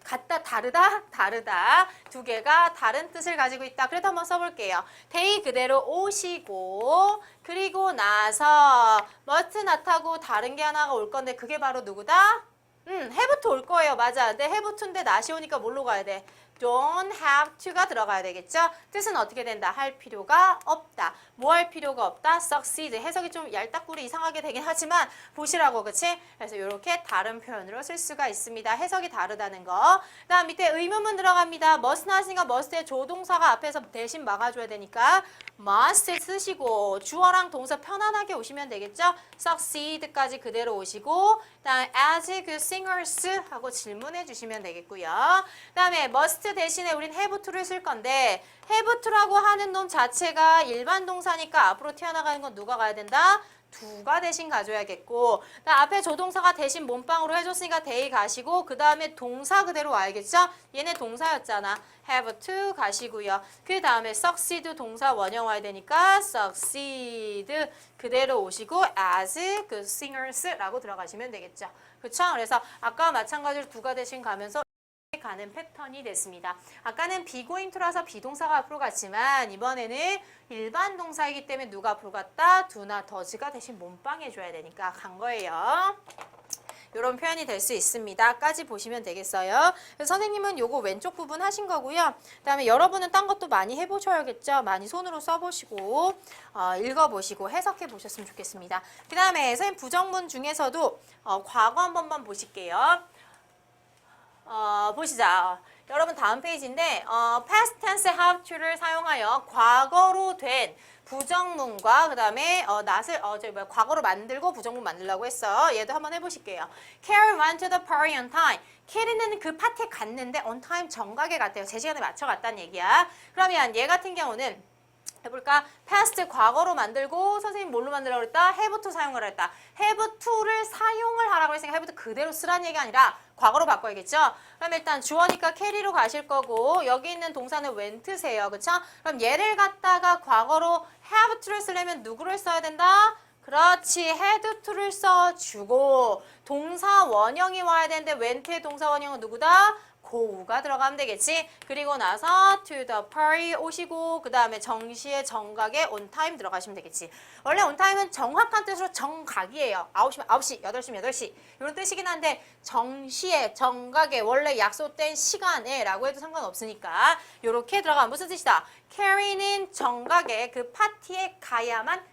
같다 다르다? 다르다. 두 개가 다른 뜻을 가지고 있다. 그래도 한번 써볼게요. they 그대로 오시고 그리고 나서 must not하고 다른 게 하나가 올 건데 그게 바로 누구다? have to 올 거예요. 맞아. 근데 have to인데 not이 오니까 뭘로 가야 돼? don't have to가 들어가야 되겠죠? 뜻은 어떻게 된다? 할 필요가 없다. 뭐 할 필요가 없다? succeed. 해석이 좀 얄딱구리 이상하게 되긴 하지만 보시라고 그치? 그래서 이렇게 다른 표현으로 쓸 수가 있습니다. 해석이 다르다는 거. 그 다음 밑에 의문문 들어갑니다. must 나왔으니까 must의 조동사가 앞에서 대신 막아줘야 되니까 must 쓰시고 주어랑 동사 편안하게 오시면 되겠죠? succeed까지 그대로 오시고 그 다음 as good singers 하고 질문해 주시면 되겠고요. 그 다음에 must 대신에 우린 have to를 쓸 건데 have to라고 하는 놈 자체가 일반 동사니까 앞으로 튀어나가는 건 누가 가야 된다? do가 대신 가줘야겠고, 앞에 조동사가 대신 몸빵으로 해줬으니까 they 가시고, 그 다음에 동사 그대로 와야겠죠? 얘네 동사였잖아. have to 가시고요. 그 다음에 succeed 동사 원형 와야 되니까 succeed 그대로 오시고 as 그 singers라고 들어가시면 되겠죠. 그쵸? 그래서 아까와 마찬가지로 do가 대신 가면서 가는 패턴이 됐습니다. 아까는 be going to라서 비동사가 앞으로 갔지만 이번에는 일반 동사이기 때문에 누가 앞으로 갔다? do나 does가 대신 몸빵 해줘야 되니까 간 거예요. 이런 표현이 될 수 있습니다. 까지 보시면 되겠어요. 그래서 선생님은 요거 왼쪽 부분 하신 거고요. 그 다음에 여러분은 딴 것도 많이 해보셔야겠죠. 많이 손으로 써보시고 읽어보시고 해석해 보셨으면 좋겠습니다. 그 다음에 선생님 부정문 중에서도 과거 한 번만 보실게요. 보시자. 여러분 다음 페이지인데 past tense have to를 사용하여 과거로 된 부정문과 그 다음에 과거로 만들고 부정문 만들려고 했어. 얘도 한번 해보실게요. Carrie went to the party on time. 캐리는 그 파티에 갔는데 on time 정각에 갔대요. 제 시간에 맞춰 갔다는 얘기야. 그러면 얘 같은 경우는 해볼까? past 과거로 만들고 선생님 뭘로 만들라고 그랬다? have to 사용을 했다. have to를 사용을 하라고 했으니까 have to 그대로 쓰라는 얘기 아니라 과거로 바꿔야겠죠? 그럼 일단 주어니까 carry로 가실 거고 여기 있는 동사는 went세요. 그쵸? 그럼 얘를 갖다가 과거로 have to를 쓰려면 누구를 써야 된다? 그렇지. had to를 써주고 동사 원형이 와야 되는데 went의 동사 원형은 누구다? 고우가 들어가면 되겠지. 그리고 나서 to the party 오시고 그 다음에 정시에 정각에 on time 들어가시면 되겠지. 원래 on time은 정확한 뜻으로 정각이에요. 9시면 9시, 8시면 8시 이런 뜻이긴 한데 정시에 정각에 원래 약속된 시간에 라고 해도 상관없으니까 이렇게 들어가면 무슨 뜻이다? Carrie는 정각에 그 파티에 가야만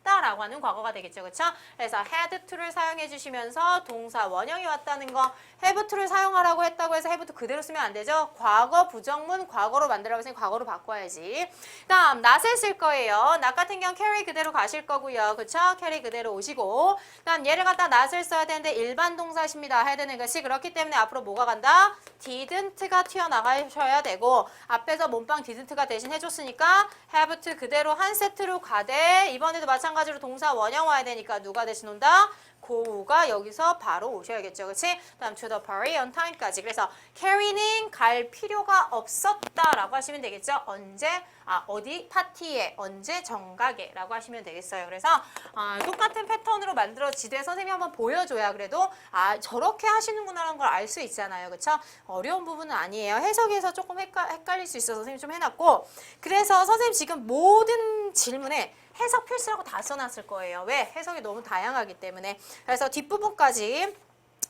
라고 하는 과거가 되겠죠. 그렇죠? 그래서 had to를 사용해 주시면서 동사 원형이 왔다는 거 have to를 사용하라고 했다고 해서 have to 그대로 쓰면 안 되죠. 과거 부정문 과거로 만들라고 했으니 과거로 바꿔야지. 다음 not을 쓸 거예요. not 같은 경우 carry 그대로 가실 거고요. 그렇죠? carry 그대로 오시고 다음 얘를 갖다 not을 써야 되는데 일반 동사십니다. 해야 되는 것이 그렇기 때문에 앞으로 뭐가 간다? didn't가 튀어나가셔야 되고 앞에서 몸빵 didn't가 대신 해줬으니까 have to 그대로 한 세트로 가되 이번에도 마찬가지로 동사 원형 와야 되니까 누가 대신 온다? 고우가 여기서 바로 오셔야겠죠. 그치? 다음 to the party on time까지. 그래서 carry는 갈 필요가 없었다라고 하시면 되겠죠. 언제? 어디? 파티에. 언제? 정각에. 라고 하시면 되겠어요. 그래서 똑같은 패턴으로 만들어지되 선생님이 한번 보여줘야 그래도 저렇게 하시는구나라는 걸 알 수 있잖아요. 그쵸? 어려운 부분은 아니에요. 해석에서 조금 헷갈릴 수 있어서 선생님 좀 해놨고 그래서 선생님 지금 모든 질문에 해석 필수라고 다 써놨을 거예요. 왜? 해석이 너무 다양하기 때문에. 그래서 뒷부분까지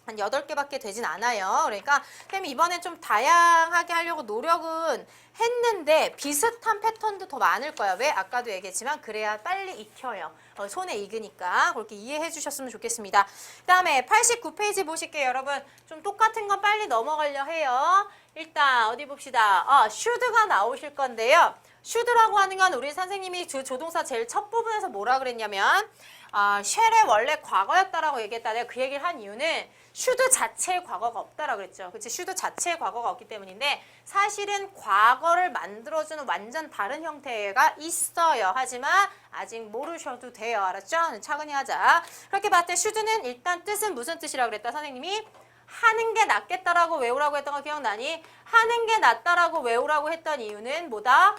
한 8개밖에 되진 않아요. 그러니까 선생님이 이번엔 좀 다양하게 하려고 노력은 했는데 비슷한 패턴도 더 많을 거야. 왜? 아까도 얘기했지만 그래야 빨리 익혀요. 손에 익으니까 그렇게 이해해 주셨으면 좋겠습니다. 그 다음에 89페이지 보실게요. 여러분 좀 똑같은 건 빨리 넘어가려 해요. 일단 어디 봅시다. should가 나오실 건데요. should라고 하는 건 우리 선생님이 조동사 제일 첫 부분에서 뭐라 그랬냐면 shall의 원래 과거였다라고 얘기했다. 내가 그 얘기를 한 이유는 should 자체의 과거가 없다라고 그랬죠. 그치? should 자체의 과거가 없기 때문인데 사실은 과거를 만들어주는 완전 다른 형태가 있어요. 하지만 아직 모르셔도 돼요. 알았죠? 차근히 하자. 그렇게 봤을 때 should는 일단 뜻은 무슨 뜻이라고 그랬다? 선생님이 하는 게 낫겠다라고 외우라고 했던 거 기억나니? 하는 게 낫다라고 외우라고 했던 이유는 뭐다?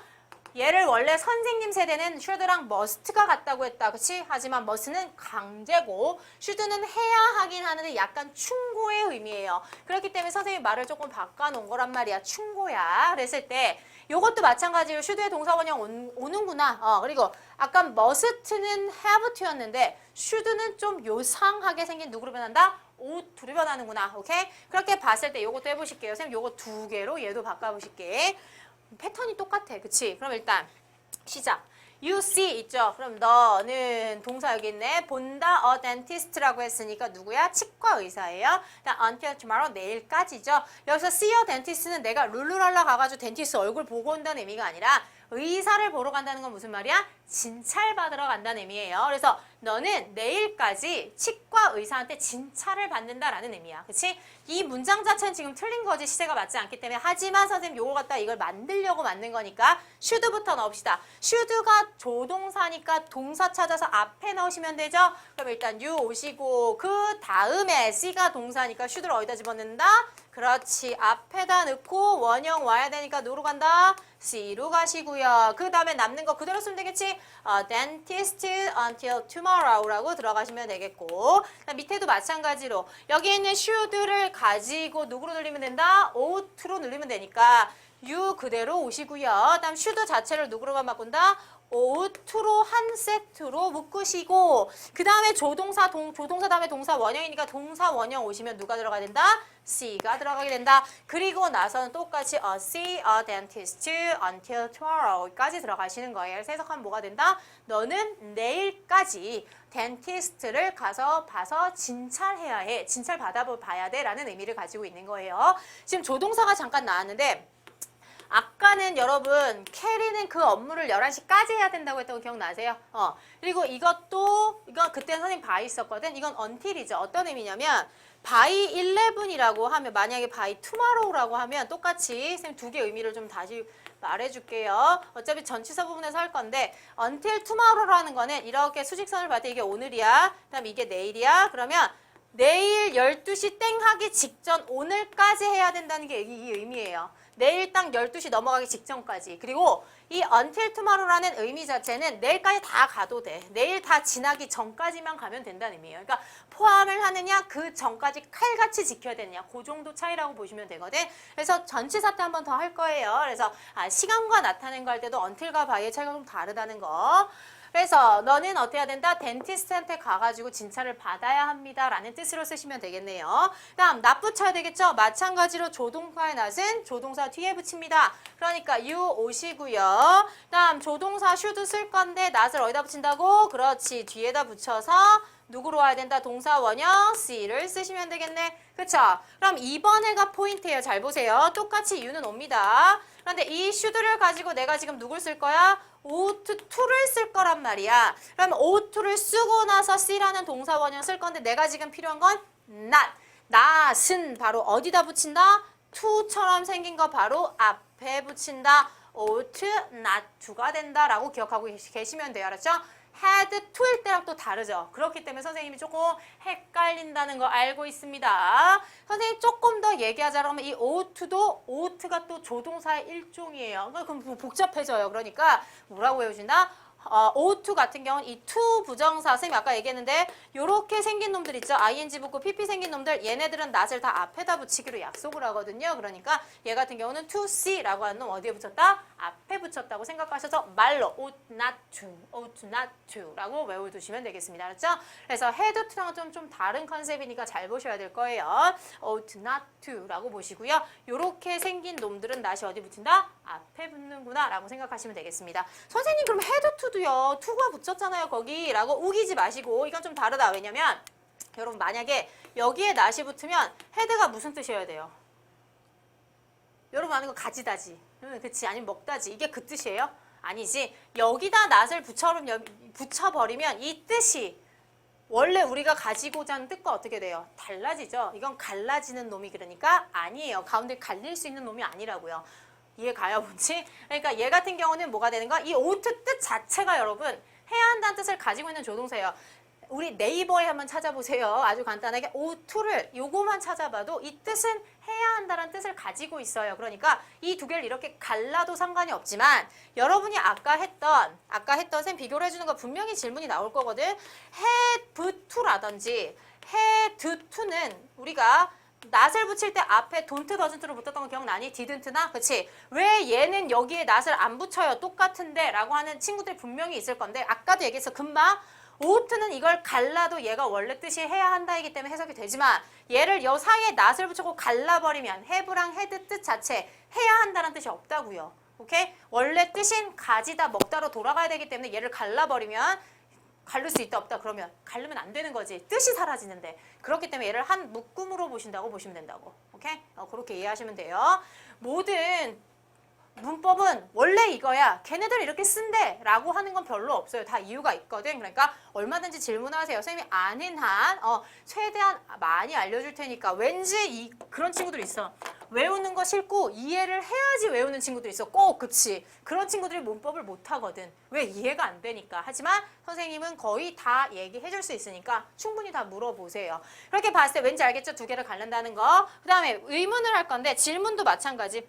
얘를 원래 선생님 세대는 should랑 must가 같다고 했다. 그치? 하지만 must는 강제고 should는 해야 하긴 하는데 약간 충고의 의미예요. 그렇기 때문에 선생님이 말을 조금 바꿔놓은 거란 말이야. 충고야. 그랬을 때 요것도 마찬가지로 should의 동사 원형 오는구나. 그리고 아까 must는 have to였는데 should는 좀 요상하게 생긴 누구로 변한다? 옷으로 변하는구나. 오케이? 그렇게 봤을 때 요것도 해보실게요. 선생님 요거 2개로 얘도 바꿔보실게. 패턴이 똑같아. 그치? 그럼 일단 시작. You see 있죠? 그럼 너는 동사 여기 있네. 본다 a dentist라고 했으니까 누구야? 치과 의사예요. until tomorrow 내일까지죠. 여기서 see a dentist는 내가 룰루랄라 가가지고 덴티스트 얼굴 보고 온다는 의미가 아니라 의사를 보러 간다는 건 무슨 말이야? 진찰받으러 간다는 의미예요. 그래서 너는 내일까지 치과 의사한테 진찰을 받는다라는 의미야. 그치? 이 문장 자체는 지금 틀린 거지. 시제가 맞지 않기 때문에. 하지만 선생님 요걸 갖다 이걸 만들려고 만든 거니까 should부터 넣읍시다. should가 조동사니까 동사 찾아서 앞에 넣으시면 되죠? 그럼 일단 you 오시고 그 다음에 C가 동사니까 should를 어디다 집어넣는다? 그렇지. 앞에다 넣고 원형 와야 되니까 누로 간다? C로 가시고요. 그 다음에 남는 거 그대로 쓰면 되겠지? dentist until tomorrow라고 들어가시면 되겠고 밑에도 마찬가지로 여기 있는 should를 가지고 누구로 늘리면 된다? oughto로 늘리면 되니까 you 그대로 오시고요. 다음 should 자체를 누구로만 바꾼다? oughto로 한 세트로 묶으시고 그 다음에 조동사 다음에 동사 원형이니까 동사 원형 오시면 누가 들어가야 된다? C가 들어가게 된다. 그리고 나서는 똑같이 see a dentist until tomorrow까지 들어가시는 거예요. 그래서 해석하면 뭐가 된다? 너는 내일까지 덴티스트를 가서 봐서 진찰해야 해. 진찰 받아봐야 돼 라는 의미를 가지고 있는 거예요. 지금 조동사가 잠깐 나왔는데 아까는 여러분 캐리는 그 업무를 11시까지 해야 된다고 했던 거 기억나세요? 그리고 이건 그때 선생님 by 있었거든. 이건 until이죠. 어떤 의미냐면 by 11이라고 하면 만약에 by tomorrow라고 하면 똑같이 선생님 두 개 의미를 좀 다시 말해줄게요. 어차피 전치사 부분에서 할 건데 until tomorrow라는 거는 이렇게 수직선을 봤을 때 이게 오늘이야. 그다음 이게 내일이야. 그러면 내일 12시 땡 하기 직전 오늘까지 해야 된다는 게 이 의미예요. 내일 딱 12시 넘어가기 직전까지. 그리고 이 until tomorrow라는 의미 자체는 내일까지 다 가도 돼. 내일 다 지나기 전까지만 가면 된다는 의미예요. 그러니까 포함을 하느냐 그 전까지 칼같이 지켜야 되느냐 그 정도 차이라고 보시면 되거든. 그래서 전치사 때 한 번 더 할 거예요. 그래서 시간과 나타낸 거 할 때도 until과 by의 차이가 좀 다르다는 거. 그래서 너는 어떻게 해야 된다? 덴티스트한테 가가지고 진찰을 받아야 합니다. 라는 뜻으로 쓰시면 되겠네요. 다음 낫 붙여야 되겠죠? 마찬가지로 조동사의 낫은 조동사 뒤에 붙입니다. 그러니까 you 오시고요. 다음 조동사 should 쓸 건데 낫을 어디다 붙인다고? 그렇지. 뒤에다 붙여서 누구로 와야 된다? 동사 원형 C를 쓰시면 되겠네. 그쵸? 그럼 2번에가 포인트예요. 잘 보세요. 똑같이 you는 옵니다. 그런데 이 should를 가지고 내가 지금 누굴 쓸 거야? ought to를 쓸 거란 말이야. 그럼 ought to를 쓰고 나서 C라는 동사 원형 쓸 건데 내가 지금 필요한 건 not. not은 바로 어디다 붙인다? to처럼 생긴 거 바로 앞에 붙인다. ought not to가 된다라고 기억하고 계시면 돼요. 알았죠? had to일 때랑 또 다르죠. 그렇기 때문에 선생님이 조금 헷갈린다는 거 알고 있습니다. 선생님 조금 더 얘기하자 그러면 이 ought도 ought가 또 조동사의 일종이에요. 그럼 복잡해져요. 그러니까 뭐라고 외우신다? ought 같은 경우는 이 to 부정사 선생님이 아까 얘기했는데 요렇게 생긴 놈들 있죠. ing 붙고 pp 생긴 놈들 얘네들은 not을 다 앞에다 붙이기로 약속을 하거든요. 그러니까 얘 같은 경우는 to see라고 하는 놈 어디에 붙였다? 앞에 붙였다고 생각하셔서 말로 ought not to 라고 외워두시면 되겠습니다. 알았죠? 그래서 had to랑은 좀 다른 컨셉이니까 잘 보셔야 될 거예요. ought not to 라고 보시고요. 요렇게 생긴 놈들은 not이 어디 붙인다? 앞에 붙는구나 라고 생각하시면 되겠습니다. 선생님 그럼 had to도요. to가 붙였잖아요. 거기 라고 우기지 마시고 이건 좀 다르다. 왜냐면 여러분 만약에 여기에 not이 붙으면 had가 무슨 뜻이어야 돼요? 여러분 아는 거 가지다지. 그치? 아니면 먹다지. 이게 그 뜻이에요? 아니지. 여기다 not을 붙여버리면 이 뜻이 원래 우리가 가지고자 하는 뜻과 어떻게 돼요? 달라지죠. 이건 갈라지는 놈이 그러니까 아니에요. 가운데 갈릴 수 있는 놈이 아니라고요. 이해 가요, 뭔지? 그러니까 얘 같은 경우는 뭐가 되는 거야? 이 ought 뜻 자체가 여러분 해야 한다는 뜻을 가지고 있는 조동사예요. 우리 네이버에 한번 찾아보세요. 아주 간단하게 ought to를 요거만 찾아봐도 이 뜻은 해야 한다는 뜻을 가지고 있어요. 그러니까 이 두 개를 이렇게 갈라도 상관이 없지만 여러분이 아까 했던 쌤 비교를 해주는 거 분명히 질문이 나올 거거든. had to라든지 had to는 우리가 not을 붙일 때 앞에 don't, doesn't로 붙었던 거 기억나니? didn't나? 그치? 왜 얘는 여기에 not을 안 붙여요? 똑같은데? 라고 하는 친구들이 분명히 있을 건데 아까도 얘기했어. 금방 ouught는 이걸 갈라도 얘가 원래 뜻이 해야 한다이기 때문에 해석이 되지만 얘를 요 사이에 not을 붙이고 갈라버리면 have랑 had 뜻 자체 해야 한다는 뜻이 없다고요. 오케이? 원래 뜻인 가지다 먹다로 돌아가야 되기 때문에 얘를 갈라버리면 갈릴 수 있다 없다 그러면 갈르면 안 되는 거지. 뜻이 사라지는데. 그렇기 때문에 얘를 한 묶음으로 보신다고 보시면 된다고. 오케이? 그렇게 이해하시면 돼요. 모든 문법은 원래 이거야. 걔네들 이렇게 쓴대 라고 하는 건 별로 없어요. 다 이유가 있거든. 그러니까 얼마든지 질문하세요. 선생님이 아는 한 최대한 많이 알려줄 테니까. 왠지 그런 친구들 있어. 외우는 거 싫고 이해를 해야지 외우는 친구들 있어. 꼭 그치. 그런 친구들이 문법을 못하거든. 왜? 이해가 안 되니까. 하지만 선생님은 거의 다 얘기해 줄 수 있으니까 충분히 다 물어보세요. 그렇게 봤을 때 왠지 알겠죠? 두 개를 갈른다는 거. 그 다음에 의문을 할 건데 질문도 마찬가지.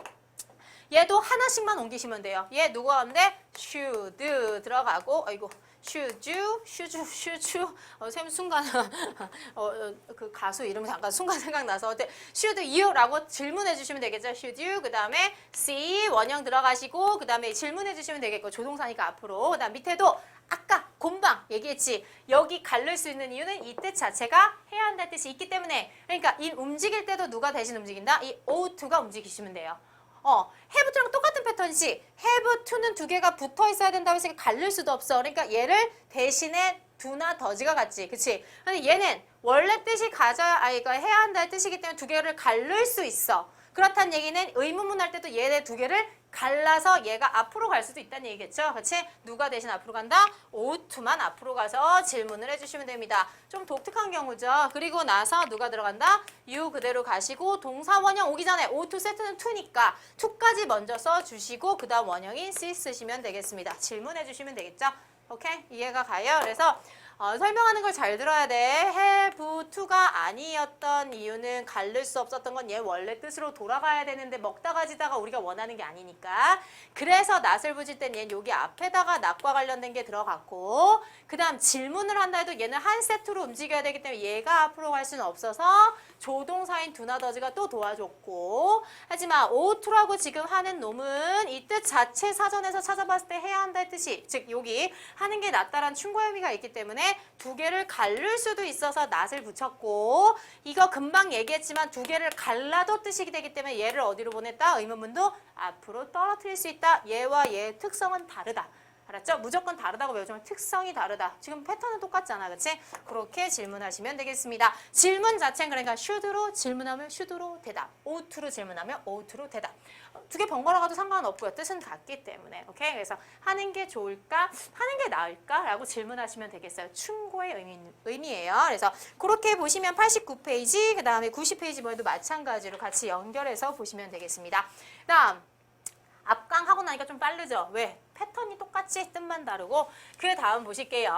얘도 하나씩만 옮기시면 돼요. 얘 누구 가운데? should 들어가고, 아이고, should you, 쌤 순간, 그 가수 이름 잠깐 순간 생각나서, should you 라고 질문해 주시면 되겠죠. should you, 그 다음에 see, 원형 들어가시고, 그 다음에 질문해 주시면 되겠고, 조동사니까 앞으로. 그 다음 밑에도 아까 곰방 얘기했지. 여기 갈릴 수 있는 이유는 이 뜻 자체가 해야 한다는 뜻이 있기 때문에. 그러니까 이 움직일 때도 누가 대신 움직인다? 이 ought to가 움직이시면 돼요. have to랑 똑같은 패턴이지. have to는 두 개가 붙어 있어야 된다고 해서 갈릴 수도 없어. 그러니까 얘를 대신에 do나 does가 같지. 그치? 근데 얘는 원래 뜻이 가져야, 이거 해야 한다는 뜻이기 때문에 두 개를 갈릴 수 있어. 그렇다는 얘기는 의문문 할 때도 얘네 두 개를 갈라서 얘가 앞으로 갈 수도 있다는 얘기겠죠. 그렇지? 누가 대신 앞으로 간다? ought to만 앞으로 가서 질문을 해주시면 됩니다. 좀 독특한 경우죠. 그리고 나서 누가 들어간다? you 그대로 가시고 동사 원형 오기 전에 ought to 세트는 to니까 to까지 먼저 써주시고 그 다음 원형인 see 쓰시면 되겠습니다. 질문해 주시면 되겠죠. 오케이? 이해가 가요? 그래서 설명하는 걸 잘 들어야 돼. have to가 아니었던 이유는 갈릴 수 없었던 건 얘 원래 뜻으로 돌아가야 되는데 먹다가 지다가 우리가 원하는 게 아니니까. 그래서 낫을 붙일 땐 얘는 여기 앞에다가 낫과 관련된 게 들어갔고 그 다음 질문을 한다 해도 얘는 한 세트로 움직여야 되기 때문에 얘가 앞으로 갈 수는 없어서 조동사인 do나 does가 또 도와줬고 하지만 ought to라고 지금 하는 놈은 이 뜻 자체 사전에서 찾아봤을 때 해야 한다의 뜻이 즉 여기 하는 게 낫다란 충고 의미가 있기 때문에 두 개를 갈릴 수도 있어서 not을 붙였고 이거 금방 얘기했지만 두 개를 갈라도 뜻이 되기 때문에 얘를 어디로 보냈다? 의문문도 앞으로 떨어뜨릴 수 있다. 얘와 얘의 특성은 다르다. 알았죠? 무조건 다르다고 외우지만 특성이 다르다. 지금 패턴은 똑같잖아. 그치? 그렇게 질문하시면 되겠습니다. 질문 자체는 그러니까 should로 질문하면 should로 대답. ought to로 질문하면 ought to로 대답. 두 개 번갈아 가도 상관없고요. 뜻은 같기 때문에. 오케이? 그래서 하는 게 좋을까? 하는 게 나을까? 라고 질문하시면 되겠어요. 충고의 의미예요. 그래서 그렇게 보시면 89페이지, 그 다음에 90페이지 뭐에도 마찬가지로 같이 연결해서 보시면 되겠습니다. 그 다음 앞강 하고 나니까 좀 빠르죠? 왜? 패턴이 똑같이 뜻만 다르고 그 다음 보실게요.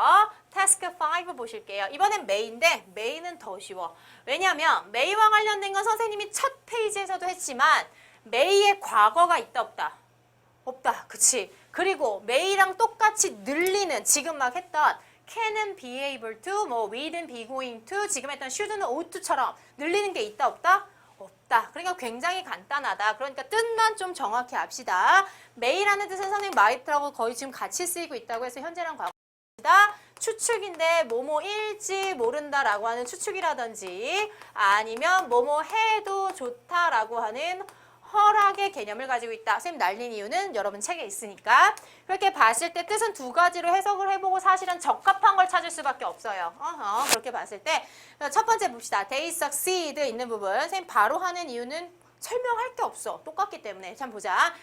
태스크 5 보실게요. 이번엔 메이인데 메이는 더 쉬워. 왜냐하면 메이와 관련된 건 선생님이 첫 페이지에서도 했지만 메이의 과거가 있다 없다? 없다. 그치? 그리고 메이랑 똑같이 늘리는 지금 막 했던 can은 be able to, 뭐 will은 be going to, 지금 했던 should는 ought to처럼 늘리는 게 있다 없다? 없다. 그러니까 굉장히 간단하다. 그러니까 뜻만 좀 정확히 압시다. 메이라는 뜻은 선생님 might라고 거의 지금 같이 쓰이고 있다고 해서 현재랑 과거다. 추측인데 뭐뭐일지 모른다라고 하는 추측이라든지 아니면 뭐뭐 해도 좋다라고 하는 허락의 개념을 가지고 있다. 선생님 날린 이유는 여러분 책에 있으니까. 그렇게 봤을 때 뜻은 두 가지로 해석을 해보고 사실은 적합한 걸 찾을 수밖에 없어요. 그렇게 봤을 때 첫 번째 봅시다. They succeed 있는 부분. 선생님 바로 하는 이유는 설명할 게 없어. 똑같기 때문에. 참 보자.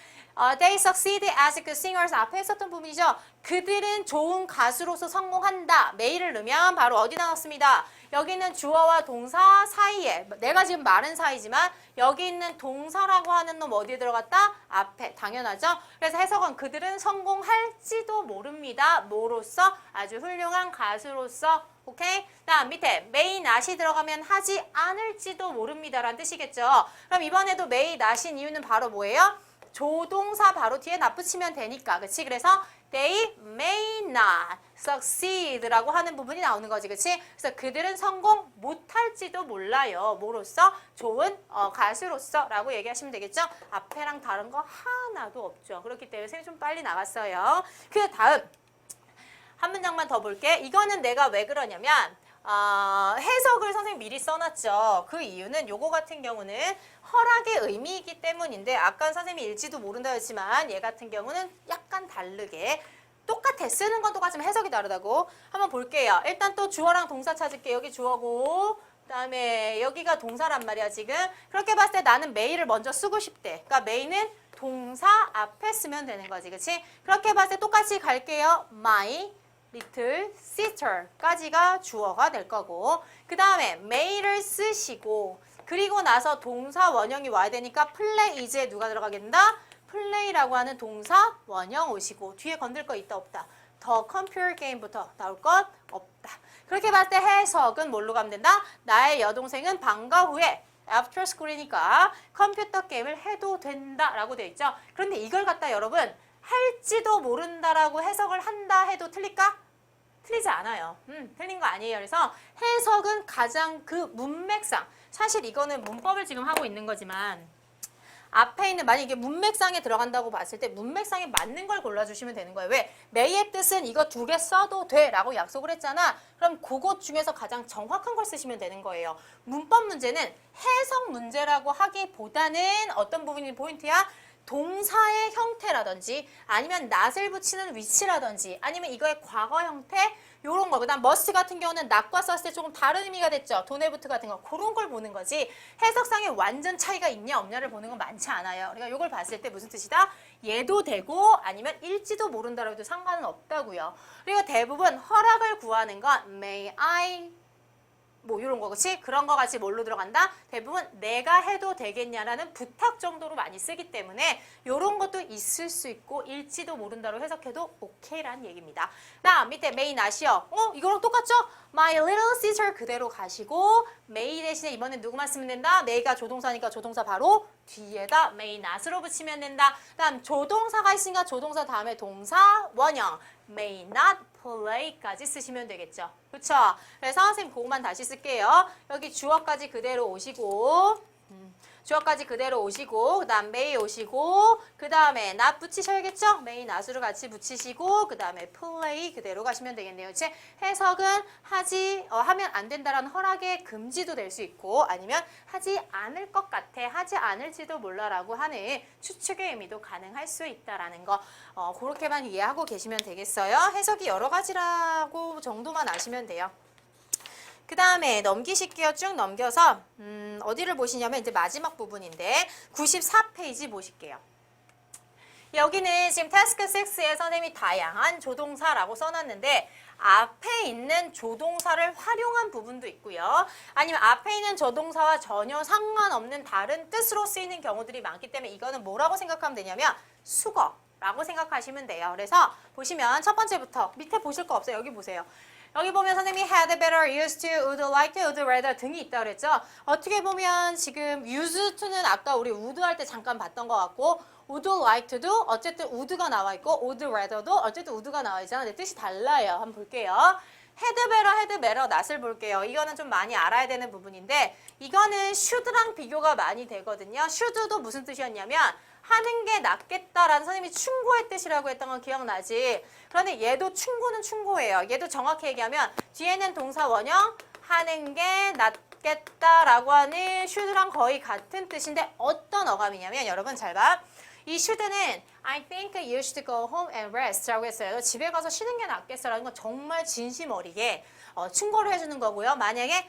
They succeed as good singers 앞에 했었던 부분이죠. 그들은 좋은 가수로서 성공한다. 메이를 넣으면 바로 어디 나왔습니다. 여기 있는 주어와 동사 사이에 내가 지금 말은 사이지만 여기 있는 동사라고 하는 놈 어디에 들어갔다? 앞에. 당연하죠. 그래서 해석은 그들은 성공할지도 모릅니다. 뭐로서? 아주 훌륭한 가수로서. 오케이? 다음 밑에 may not이 들어가면 하지 않을지도 모릅니다라는 뜻이겠죠. 그럼 이번에도 may not인 이유는 바로 뭐예요? 조동사 바로 뒤에 납붙이면 되니까. 그치? 그래서 they may not succeed라고 하는 부분이 나오는 거지. 그치? 그래서 그들은 성공 못할지도 몰라요. 뭐로써? 좋은 가수로서 라고 얘기하시면 되겠죠? 앞에랑 다른 거 하나도 없죠. 그렇기 때문에 선생님 좀 빨리 나갔어요. 그 다음 한 문장만 더 볼게. 이거는 내가 왜 그러냐면 해석을 선생님 미리 써놨죠. 그 이유는 요거 같은 경우는 허락의 의미이기 때문인데 아까 선생님이 일지도 모른다 했지만 얘 같은 경우는 약간 다르게 똑같아. 쓰는 건 똑같지만 해석이 다르다고. 한번 볼게요. 일단 또 주어랑 동사 찾을게. 여기 주어고 그다음에 여기가 동사란 말이야 지금. 그렇게 봤을 때 나는 메이를 먼저 쓰고 싶대. 그러니까 메이는 동사 앞에 쓰면 되는 거지, 그치? 그렇게 봤을 때 똑같이 갈게요. My little sister까지가 주어가 될 거고, 그 다음에 may를 쓰시고, 그리고 나서 동사 원형이 와야 되니까 plays에 누가 들어가겠다? play라고 하는 동사 원형 오시고, 뒤에 건들 거 있다 없다? 더 컴퓨터 게임부터 나올 것 없다. 그렇게 봤을 때 해석은 뭘로 가면 된다? 나의 여동생은 방과 후에 after school이니까 컴퓨터 게임을 해도 된다라고 되어 있죠. 그런데 이걸 갖다 여러분 할지도 모른다라고 해석을 한다 해도 틀릴까? 틀리지 않아요. 틀린 거 아니에요. 그래서 해석은 가장 그 문맥상, 사실 이거는 문법을 지금 하고 있는 거지만 앞에 있는, 만약 이게 문맥상에 들어간다고 봤을 때 문맥상에 맞는 걸 골라주시면 되는 거예요. 왜? may의 뜻은 이거 2개 써도 돼 라고 약속을 했잖아. 그럼 그것 중에서 가장 정확한 걸 쓰시면 되는 거예요. 문법 문제는 해석 문제라고 하기보다는 어떤 부분이 포인트야? 동사의 형태라든지 아니면 not을 붙이는 위치라든지 아니면 이거의 과거 형태 요런 거. 그다음 must 같은 경우는 not과 썼을 때 조금 다른 의미가 됐죠. don't have to 같은 거. 그런 걸 보는 거지. 해석상에 완전 차이가 있냐 없냐를 보는 건 많지 않아요. 그러니까 요걸 봤을 때 무슨 뜻이다? 얘도 되고 아니면 일지도 모른다고 해도 상관은 없다고요. 그리고 대부분 허락을 구하는 건 may I 뭐 이런 거, 그치? 그런 거 같이 뭘로 들어간다? 대부분 내가 해도 되겠냐라는 부탁 정도로 많이 쓰기 때문에 이런 것도 있을 수 있고 일지도 모른다로 해석해도 오케이라는 얘기입니다. 다음 밑에 may not이요. 이거랑 똑같죠? My little sister 그대로 가시고 may 대신에 이번엔 누구만 쓰면 된다? may가 조동사니까 조동사 바로 뒤에다 may not으로 붙이면 된다. 다음 조동사가 있으니까 조동사 다음에 동사 원형 may not play까지 쓰시면 되겠죠. 그쵸? 그래서 선생님 그것만 다시 쓸게요. 여기 주어까지 그대로 오시고 주어까지 그대로 오시고 그 다음 may 오시고 그 다음에 not 붙이셔야겠죠? may not으로 같이 붙이시고 그 다음에 play 그대로 가시면 되겠네요. 그치? 해석은 하면 안 된다라는 허락의 금지도 될 수 있고 아니면 하지 않을 것 같아, 하지 않을지도 몰라라고 하는 추측의 의미도 가능할 수 있다라는 거 그렇게만 이해하고 계시면 되겠어요. 해석이 여러 가지라고 정도만 아시면 돼요. 그 다음에 넘기실게요. 쭉 넘겨서 어디를 보시냐면 이제 마지막 부분인데 94페이지 보실게요. 여기는 지금 태스크 6에 선생님이 다양한 조동사라고 써놨는데 앞에 있는 조동사를 활용한 부분도 있고요. 아니면 앞에 있는 조동사와 전혀 상관없는 다른 뜻으로 쓰이는 경우들이 많기 때문에 이거는 뭐라고 생각하면 되냐면 수거라고 생각하시면 돼요. 그래서 보시면 첫 번째부터 밑에 보실 거 없어요. 여기 보세요. 여기 보면 선생님이 had better, used to, would like to, would rather 등이 있다고 그랬죠. 어떻게 보면 지금 used to는 아까 우리 would 할 때 잠깐 봤던 것 같고 would like to도 어쨌든 would가 나와 있고 would rather도 어쨌든 would가 나와 있잖아. 근데 뜻이 달라요. 한번 볼게요. had better, had better, not을 볼게요. 이거는 좀 많이 알아야 되는 부분인데 이거는 should랑 비교가 많이 되거든요. should도 무슨 뜻이었냐면 하는 게 낫겠다라는 선생님이 충고의 뜻이라고 했던 건 기억나지? 그런데 얘도 충고는 충고예요. 얘도 정확히 얘기하면 뒤에는 동사 원형 하는 게 낫겠다라고 하는 should랑 거의 같은 뜻인데 어떤 어감이냐면 여러분 잘 봐. 이 should는 I think you should go home and rest 라고 했어요. 집에 가서 쉬는 게 낫겠어라는 건 정말 진심 어리게 충고를 해주는 거고요. 만약에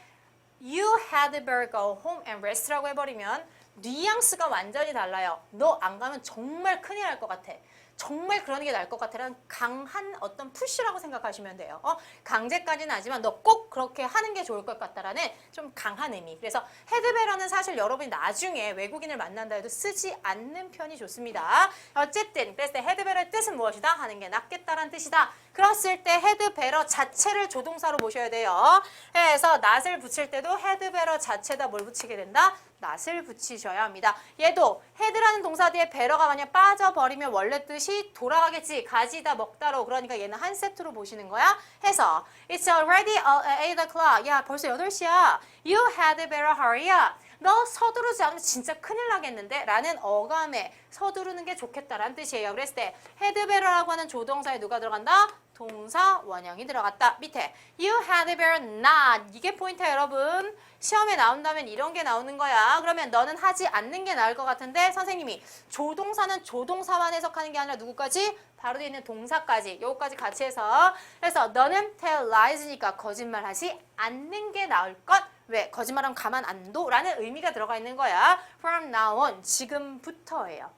you had better go home and rest라고 해버리면 뉘앙스가 완전히 달라요. 너 안 가면 정말 큰일 날 것 같아. 정말 그러는 게 나을 것 같아라는 강한 어떤 푸시라고 생각하시면 돼요. 강제까지는 아니지만 너 꼭 그렇게 하는 게 좋을 것 같다라는 좀 강한 의미. 그래서 헤드베러는 사실 여러분이 나중에 외국인을 만난다 해도 쓰지 않는 편이 좋습니다. 어쨌든 그랬을 때 헤드베러의 뜻은 무엇이다? 하는 게 낫겠다라는 뜻이다. 그랬을 때 헤드베러 자체를 조동사로 모셔야 돼요. 그래서 not을 붙일 때도 헤드베러 자체다 뭘 붙이게 된다? not을 붙이셔야 합니다. 얘도 헤드라는 동사 뒤에 베러가 만약 빠져버리면 원래 뜻이 돌아가겠지. 가지다 먹다로. 그러니까 얘는 한 세트로 보시는 거야. 해서 It's already 8 o'clock. 야 벌써 8시야. You had better hurry up. 너 서두르지 않으면 진짜 큰일 나겠는데? 라는 어감에 서두르는 게 좋겠다라는 뜻이에요. 그랬을 때 had better라고 하는 조동사에 누가 들어간다? 동사 원형이 들어갔다. 밑에 You had better not. 이게 포인트야 여러분. 시험에 나온다면 이런 게 나오는 거야. 그러면 너는 하지 않는 게 나을 것 같은데 선생님이 조동사는 조동사만 해석하는 게 아니라 누구까지? 바로 뒤에 있는 동사까지. 요거까지 같이 해서 그래서 너는 tell lies니까 거짓말하지 않는 게 나을 것. 왜? 거짓말하면 가만 안 둬? 라는 의미가 들어가 있는 거야. From now on. 지금부터예요.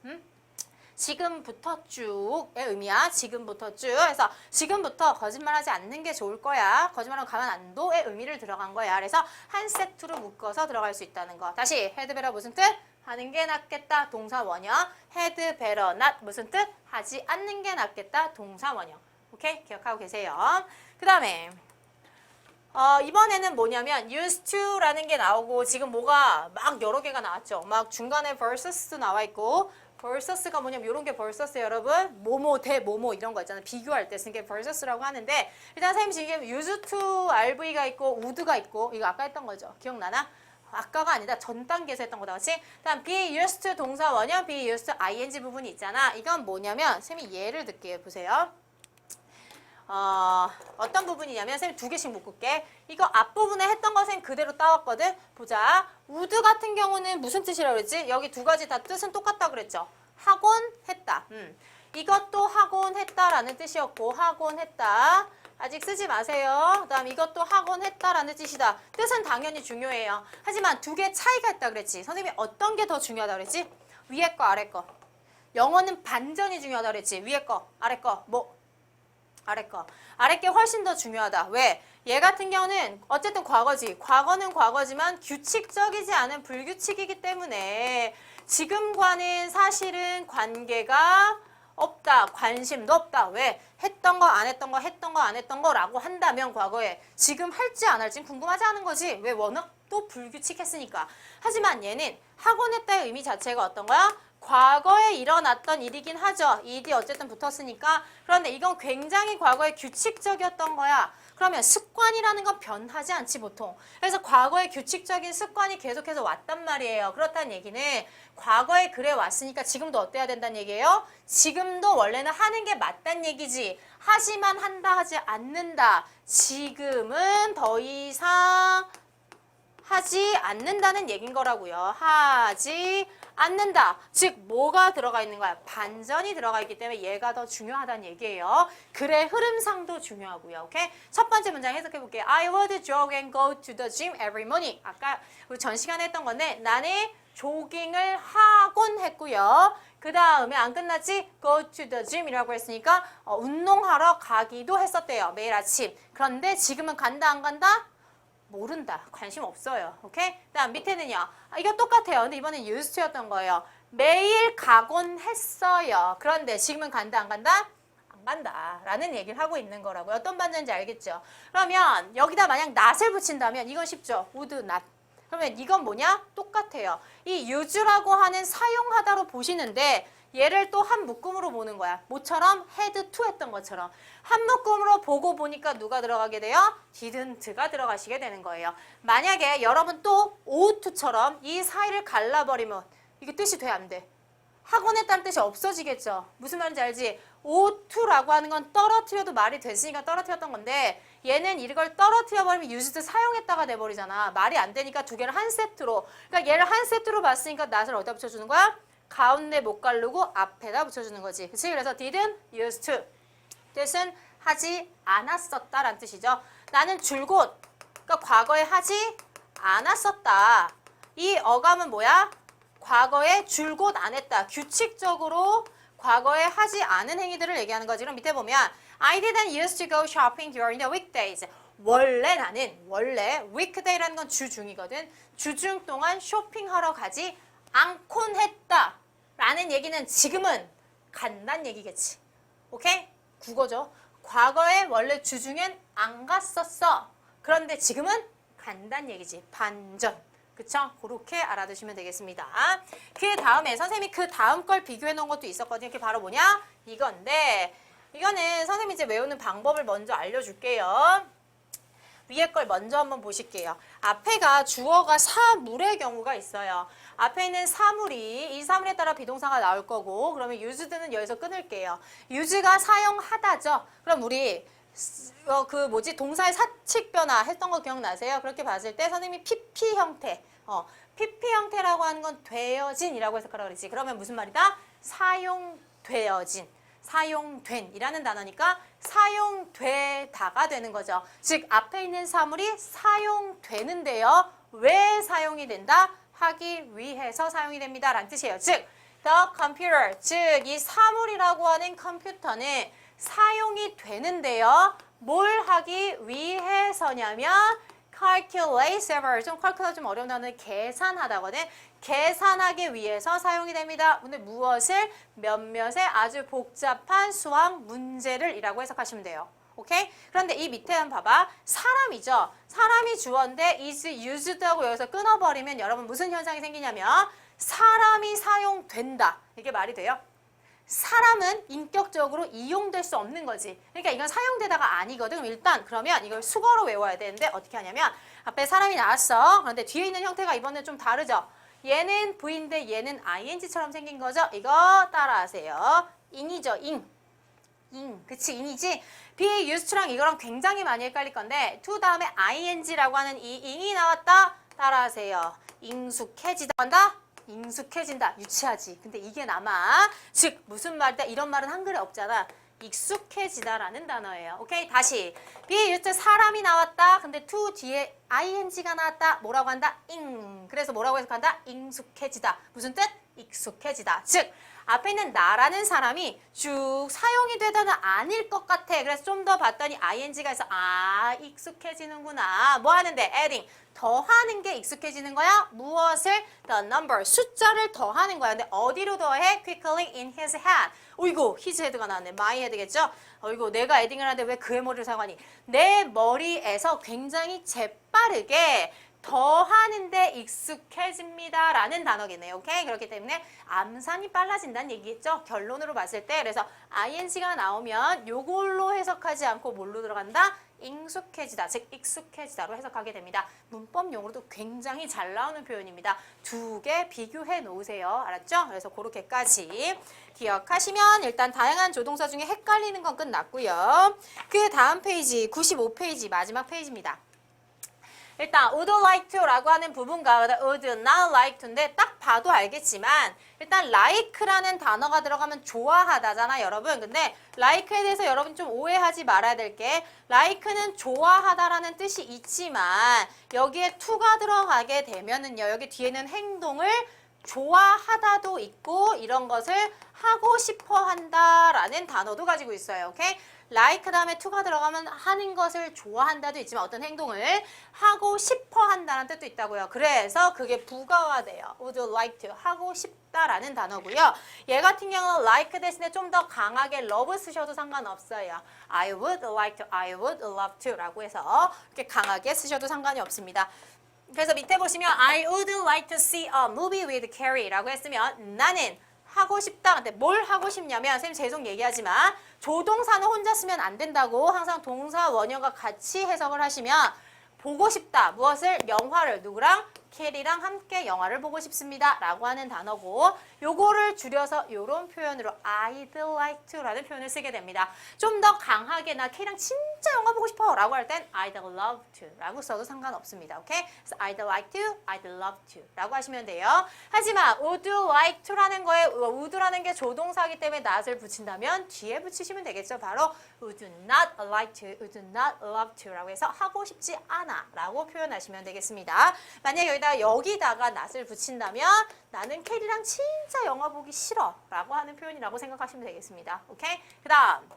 지금부터 쭉의 의미야. 지금부터 쭉. 그래서 지금부터 거짓말하지 않는 게 좋을 거야. 거짓말하고 가만 안 둬의 의미를 들어간 거야. 그래서 한 세트로 묶어서 들어갈 수 있다는 거. 다시 had better 무슨 뜻? 하는 게 낫겠다. 동사 원형. had better not 무슨 뜻? 하지 않는 게 낫겠다. 동사 원형. 오케이? 기억하고 계세요. 그 다음에 이번에는 뭐냐면 used to라는 게 나오고 지금 뭐가 막 여러 개가 나왔죠. 막 중간에 versus도 나와 있고 versus가 뭐냐면 이런 게 versus예요, 여러분. 뭐뭐 대 뭐뭐 이런 거 있잖아요. 비교할 때 쓰는 게 versus라고 하는데 일단 선생님 지금 used to RV가 있고 would가 있고 이거 아까 했던 거죠. 기억나나? 아까가 아니다. 전 단계에서 했던 거다. 그렇지? 다음 be used to 동사 원형 be used to ing 부분이 있잖아. 이건 뭐냐면 선생님이 예를 들게요. 보세요. 어떤 부분이냐면 선생님 두 개씩 묶을게. 이거 앞부분에 했던 거 선생님 그대로 따왔거든. 보자. would 같은 경우는 무슨 뜻이라고 그랬지? 여기 두 가지 다 뜻은 똑같다고 그랬죠. 하곤 했다. 이것도 하곤 했다라는 뜻이었고 하곤 했다. 아직 쓰지 마세요. 그 다음 이것도 하곤 했다라는 뜻이다. 뜻은 당연히 중요해요. 하지만 두 개 차이가 있다 그랬지. 선생님이 어떤 게 더 중요하다 그랬지? 위에 거 아래 거. 영어는 반전이 중요하다 그랬지. 위에 거 아래 거 뭐? 아래 거. 아래 게 훨씬 더 중요하다. 왜? 얘 같은 경우는 어쨌든 과거지. 과거는 과거지만 규칙적이지 않은 불규칙이기 때문에 지금과는 사실은 관계가 없다. 관심도 없다. 왜? 했던 거, 안 했던 거, 했던 거, 안 했던 거라고 한다면 과거에 지금 할지 안 할지 궁금하지 않은 거지. 왜? 워낙 또 불규칙했으니까. 하지만 얘는 하곤 했다의 의미 자체가 어떤 거야? 과거에 일어났던 일이긴 하죠. 이디 어쨌든 붙었으니까. 그런데 이건 굉장히 과거에 규칙적이었던 거야. 그러면 습관이라는 건 변하지 않지 보통. 그래서 과거에 규칙적인 습관이 계속해서 왔단 말이에요. 그렇다는 얘기는 과거에 그래 왔으니까 지금도 어때야 된다는 얘기예요? 지금도 원래는 하는 게 맞단 얘기지. 하지만 한다 하지 않는다. 지금은 더 이상 하지 않는다는 얘긴 거라고요. 하지 않는다. 즉 뭐가 들어가 있는 거야? 반전이 들어가 있기 때문에 얘가 더 중요하다는 얘기예요. 글의 흐름상도 중요하고요. 오케이? 첫 번째 문장 해석해 볼게요. I would jog and go to the gym every morning. 아까 우리 전 시간에 했던 건데 나는 조깅을 하곤 했고요. 그 다음에 안 끝났지? Go to the gym이라고 했으니까 운동하러 가기도 했었대요. 매일 아침. 그런데 지금은 간다 안 간다? 모른다. 관심 없어요. 오케이? 다음 밑에는요. 이거 똑같아요. 근데 이번엔 used to였던 거예요. 매일 가곤 했어요. 그런데 지금은 간다 안 간다? 안 간다. 라는 얘기를 하고 있는 거라고요. 어떤 반전인지 알겠죠? 그러면 여기다 만약 not을 붙인다면 이건 쉽죠? would not. 그러면 이건 뭐냐? 똑같아요. 이 use라고 하는 사용하다로 보시는데 얘를 또 한 묶음으로 보는 거야. 뭐처럼? had to 했던 것처럼. 한 묶음으로 보고 보니까 누가 들어가게 돼요? didn't가 들어가시게 되는 거예요. 만약에 여러분 또 ought to처럼 이 사이를 갈라버리면 이게 뜻이 돼? 안 돼? 하곤 했다는 뜻이 없어지겠죠. 무슨 말인지 알지? ought to라고 하는 건 떨어뜨려도 말이 됐으니까 떨어뜨렸던 건데 얘는 이걸 떨어뜨려버리면 used 사용했다가 돼버리잖아. 말이 안 되니까 두 개를 한 세트로. 그러니까 얘를 한 세트로 봤으니까 not을 어디다 붙여주는 거야? 가운데 못 가르고 앞에다 붙여주는 거지. 그치? 그래서 didn't used to. 뜻은 하지 않았었다라는 뜻이죠. 나는 줄곧, 그러니까 과거에 하지 않았었다. 이 어감은 뭐야? 과거에 줄곧 안 했다. 규칙적으로 과거에 하지 않은 행위들을 얘기하는 거지. 그럼 밑에 보면 I didn't used to go shopping during the weekdays. 원래 weekday라는 건 주중이거든. 주중 동안 쇼핑하러 가지 않곤 했다 라는 얘기는 지금은 간다는 얘기겠지. 오케이? 국어죠. 과거에 원래 주중엔 안 갔었어. 그런데 지금은 간다는 얘기지. 반전. 그쵸? 그렇게 알아두시면 되겠습니다. 그 다음에 선생님이 그 다음 걸 비교해 놓은 것도 있었거든요. 그게 바로 뭐냐? 이건데 이거는 선생님이 이제 외우는 방법을 먼저 알려줄게요. 위에 걸 먼저 한번 보실게요. 앞에가 주어가 사물의 경우가 있어요. 앞에 있는 사물이 이 사물에 따라 비동사가 나올 거고 그러면 used는 여기서 끊을게요. use가 사용하다죠. 그럼 우리 동사의 사칙 변화 했던 거 기억나세요? 그렇게 봤을 때 선생님이 PP 형태 PP 형태라고 하는 건 되어진이라고 해석하라고 그랬지. 그러면 무슨 말이다? 사용되어진 사용된 이라는 단어니까 사용되다가 되는 거죠. 즉 앞에 있는 사물이 사용되는데요. 왜 사용이 된다? 하기 위해서 사용이 됩니다. 라는 뜻이에요. 즉 the computer. 즉, 이 사물이라고 하는 컴퓨터는 사용이 되는데요. 뭘 하기 위해서냐면 calculate several. 좀 calculate 좀 어려운 단어는 계산하다거든. 계산하기 위해서 사용이 됩니다. 근데 무엇을? 몇몇의 아주 복잡한 수학 문제를 이라고 해석하시면 돼요. 오케이? 그런데 이 밑에 한번 봐봐. 사람이죠. 사람이 주어인데 is used 하고 여기서 끊어버리면 여러분 무슨 현상이 생기냐면 사람이 사용된다. 이게 말이 돼요? 사람은 인격적으로 이용될 수 없는 거지. 그러니까 이건 사용되다가 아니거든. 일단 그러면 이걸 수거로 외워야 되는데 어떻게 하냐면 앞에 사람이 나왔어. 그런데 뒤에 있는 형태가 이번에 좀 다르죠. 얘는 V인데 얘는 ing처럼 생긴 거죠. 이거 따라하세요. ing이죠. ing. 그치, ing이지. be used to랑 이거랑 굉장히 많이 헷갈릴 건데 to 다음에 ing라고 하는 이 ing이 나왔다. 따라하세요. 익숙해지다 한다. 익숙해진다. 유치하지. 근데 이게 남아. 즉 무슨 말이다. 이런 말은 한글에 없잖아. 익숙해지다라는 단어예요. 오케이? 다시. be used 사람이 나왔다. 근데 to 뒤에 ing가 나왔다. 뭐라고 한다? ing. 그래서 뭐라고 해석한다? 익숙해지다. 무슨 뜻? 익숙해지다. 즉 앞에 있는 나라는 사람이 쭉 사용이 되다는 아닐 것 같아. 그래서 좀 더 봤더니 ing가 있어. 아, 익숙해지는구나. 뭐 하는데? adding. 더하는 게 익숙해지는 거야. 무엇을? the number. 숫자를 더하는 거야. 근데 어디로 더해? quickly in his head. 어이구, his head가 나왔네. my head겠죠? 어이구, 내가 에딩을 하는데 왜 그의 머리를 사용하니? 내 머리에서 굉장히 재빠르게 더하는데 익숙해집니다. 라는 단어겠네요. 오케이? 그렇기 때문에 암산이 빨라진다는 얘기겠죠? 결론으로 봤을 때. 그래서 ing가 나오면 요걸로 해석하지 않고 뭘로 들어간다? 익숙해지다. 즉 익숙해지다로 해석하게 됩니다. 문법용으로도 굉장히 잘 나오는 표현입니다. 두 개 비교해 놓으세요. 알았죠? 그래서 그렇게까지 기억하시면 일단 다양한 조동사 중에 헷갈리는 건 끝났고요. 그 다음 페이지 95페이지 마지막 페이지입니다. 일단 would like to라고 하는 부분과 would not like to인데 딱 봐도 알겠지만 일단 like라는 단어가 들어가면 좋아하다잖아 여러분. 근데 like에 대해서 여러분 좀 오해하지 말아야 될 게 like는 좋아하다라는 뜻이 있지만 여기에 to가 들어가게 되면은요. 여기 뒤에는 행동을 좋아하다도 있고 이런 것을 하고 싶어 한다라는 단어도 가지고 있어요. 오케이? like 다음에 to가 들어가면 하는 것을 좋아한다도 있지만 어떤 행동을 하고 싶어 한다는 뜻도 있다고요. 그래서 그게 부가화돼요. would like to 하고 싶다라는 단어고요. 얘 같은 경우는 like 대신에 좀 더 강하게 love 쓰셔도 상관없어요. I would like to, I would love to 라고 해서 이렇게 강하게 쓰셔도 상관이 없습니다. 그래서 밑에 보시면 I would like to see a movie with Carrie 라고 했으면 나는 하고 싶다. 근데 뭘 하고 싶냐면 선생님 계속 얘기하지만 조동사는 혼자 쓰면 안 된다고 항상 동사 원형과 같이 해석을 하시면 보고 싶다. 무엇을? 영화를 누구랑? 캐리랑 함께 영화를 보고 싶습니다. 라고 하는 단어고 요거를 줄여서 요런 표현으로 I'd like to 라는 표현을 쓰게 됩니다. 좀 더 강하게 나 캐리랑 진짜 영화 보고 싶어 라고 할 땐 I'd love to 라고 써도 상관없습니다. 오케이? 그래서 I'd like to, I'd love to 라고 하시면 돼요. 하지만 would like to 라는 거에 would라는 게 조동사이기 때문에 not을 붙인다면 뒤에 붙이시면 되겠죠. 바로 would not like to, would not love to 라고 해서 하고 싶지 않아 라고 표현하시면 되겠습니다. 만약 여기다가 not을 붙인다면 나는 캐리랑 진짜 영화 보기 싫어 라고 하는 표현이라고 생각하시면 되겠습니다. 오케이? 그 다음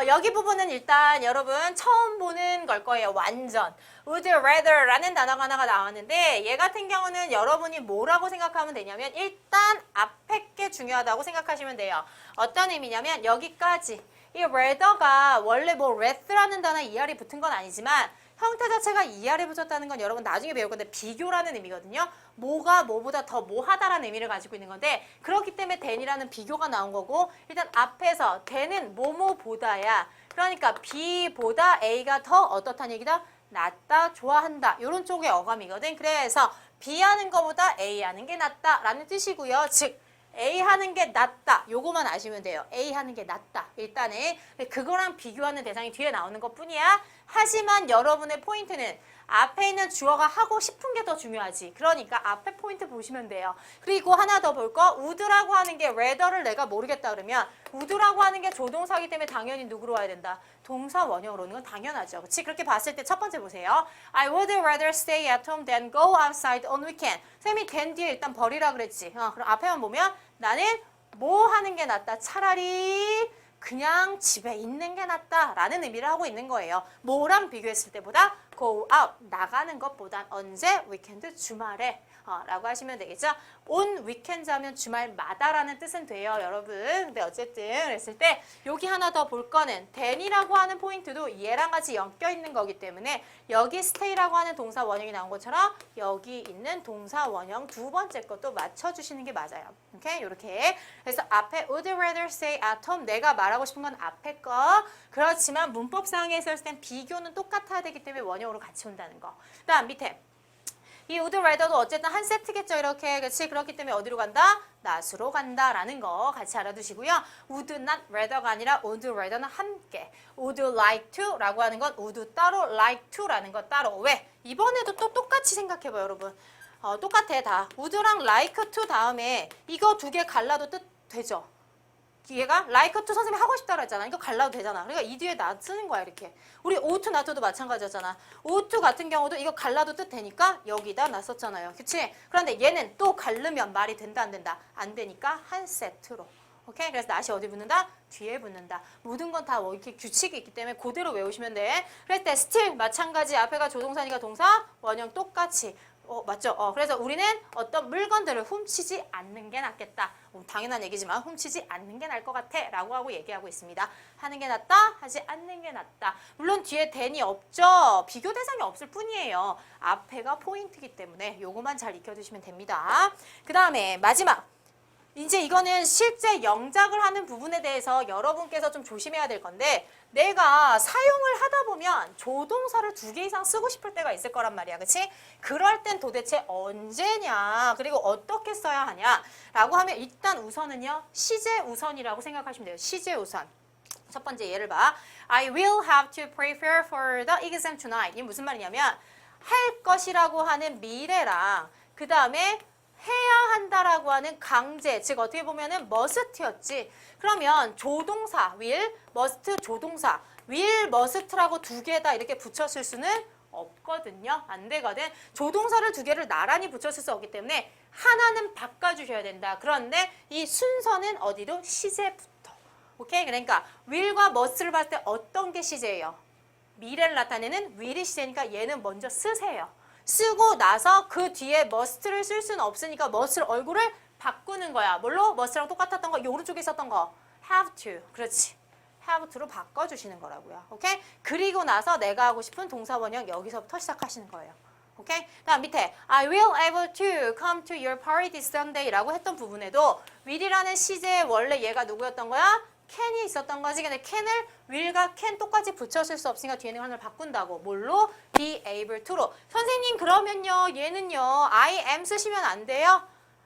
여기 부분은 일단 여러분 처음 보는 걸 거예요. 완전 would rather 라는 단어가 하나가 나왔는데 얘 같은 경우는 여러분이 뭐라고 생각하면 되냐면 일단 앞에 게 중요하다고 생각하시면 돼요. 어떤 의미냐면 여기까지 이 rather가 원래 뭐 rath라는 단어에 ER이 붙은 건 아니지만 형태 자체가 ER에 붙었다는 건 여러분 나중에 배울 건데 비교라는 의미거든요. 뭐가 뭐보다 더 뭐하다라는 의미를 가지고 있는 건데 그렇기 때문에 than이라는 비교가 나온 거고 일단 앞에서 than은 뭐뭐보다야. 그러니까 B보다 A가 더 어떻다는 얘기다? 낫다, 좋아한다. 이런 쪽의 어감이거든. 그래서 B 하는 거보다 A 하는 게 낫다라는 뜻이고요. 즉 A 하는 게 낫다. 요거만 아시면 돼요. A 하는 게 낫다. 일단은 그거랑 비교하는 대상이 뒤에 나오는 것뿐이야. 하지만 여러분의 포인트는 앞에 있는 주어가 하고 싶은 게 더 중요하지. 그러니까 앞에 포인트 보시면 돼요. 그리고 하나 더 볼 거, would라고 하는 게 whether를 내가 모르겠다 그러면 would라고 하는 게 조동사이기 때문에 당연히 누구로 와야 된다? 동사 원형으로 오는 건 당연하죠. 그치? 그렇게 봤을 때 첫 번째 보세요. I would rather stay at home than go outside on weekend. 쌤이 then 뒤에 일단 버리라 그랬지. 그럼 앞에만 보면 나는 뭐 하는 게 낫다? 차라리 그냥 집에 있는 게 낫다라는 의미를 하고 있는 거예요. 뭐랑 비교했을 때보다 go out, 나가는 것보단 언제? weekend, 주말에 라고 하시면 되겠죠. on weekend 하면 주말마다라는 뜻은 돼요, 여러분. 근데 어쨌든 그랬을 때 여기 하나 더 볼 거는 then이라고 하는 포인트도 얘랑 같이 엮여 있는 거기 때문에 여기 stay라고 하는 동사 원형이 나온 것처럼 여기 있는 동사 원형 두 번째 것도 맞춰주시는 게 맞아요. 오케이? 이렇게. 그래서 앞에 would rather stay at home, 내가 말하고 싶은 건 앞에 거. 그렇지만 문법상에 있을 땐 비교는 똑같아야 되기 때문에 원형으로 같이 온다는 거. 그다음 밑에 이 would rather도 어쨌든 한 세트겠죠, 이렇게. 그렇지? 그렇기 때문에 어디로 간다? not으로 간다라는 거 같이 알아두시고요. would not rather가 아니라 would rather는 함께. would like to 라고 하는 건 would 따로, like to 라는 거 따로. 왜? 이번에도 또 똑같이 생각해봐요, 여러분. 똑같아, 다. would랑 like to 다음에 이거 두 개 갈라도 뜻 되죠? 얘가 like to 선생님이 하고 싶다고 했잖아. 이거 갈라도 되잖아. 그러니까 이 뒤에 not 쓰는 거야, 이렇게. 우리 ought, not도 마찬가지였잖아. ought 같은 경우도 이거 갈라도 뜻 되니까 여기다 not 썼잖아요. 그치? 그런데 얘는 또 갈르면 말이 된다, 안 된다? 안 되니까 한 세트로. 오케이? 그래서 not이 어디 붙는다? 뒤에 붙는다. 모든 건 다 이렇게 규칙이 있기 때문에 그대로 외우시면 돼. 그럴 때 still 마찬가지. 앞에가 조동사니까 동사, 원형 똑같이. 맞죠? 그래서 우리는 어떤 물건들을 훔치지 않는 게 낫겠다. 당연한 얘기지만 훔치지 않는 게 나을 것 같아 라고 하고 얘기하고 있습니다. 하는 게 낫다? 하지 않는 게 낫다. 물론 뒤에 then이 없죠. 비교 대상이 없을 뿐이에요. 앞에가 포인트이기 때문에 요거만 잘 익혀두시면 됩니다. 그 다음에 마지막. 이제 이거는 실제 영작을 하는 부분에 대해서 여러분께서 좀 조심해야 될 건데 내가 사용을 하다 보면 조동사를 2개 이상 쓰고 싶을 때가 있을 거란 말이야. 그치? 그럴 땐 도대체 언제냐 그리고 어떻게 써야 하냐 라고 하면 일단 우선은요. 시제 우선이라고 생각하시면 돼요. 시제 우선. 첫 번째 예를 봐. I will have to prepare for the exam tonight. 이게 무슨 말이냐면 할 것이라고 하는 미래랑 그 다음에 해야 한다라고 하는 강제, 즉 어떻게 보면은 must였지. 그러면 조동사, will, must 조동사, will, must라고 2개다 이렇게 붙였을 수는 없거든요. 안 되거든. 조동사를 2개를 나란히 붙였을 수 없기 때문에 하나는 바꿔주셔야 된다. 그런데 이 순서는 어디로? 시제부터. 오케이? 그러니까 will과 must를 봤을 때 어떤 게 시제예요? 미래를 나타내는 will이 시제니까 얘는 먼저 쓰세요. 쓰고 나서 그 뒤에 must를 쓸 수는 없으니까 must를 얼굴을 바꾸는 거야. 뭘로? must랑 똑같았던 거, 이 오른쪽에 있었던 거. have to. 그렇지. have to로 바꿔주시는 거라고요. 오케이? 그리고 나서 내가 하고 싶은 동사 원형 여기서부터 시작하시는 거예요. 오케이? 다음 밑에 I will able to come to your party this Sunday 라고 했던 부분에도 will이라는 시제의 원래 얘가 누구였던 거야? can이 있었던 거지. 근데 can을 will과 can 똑같이 붙였을 수 없으니까 뒤에는 하나를 바꾼다고. 뭘로? be able to로. 선생님 그러면요. 얘는요. I am 쓰시면 안 돼요.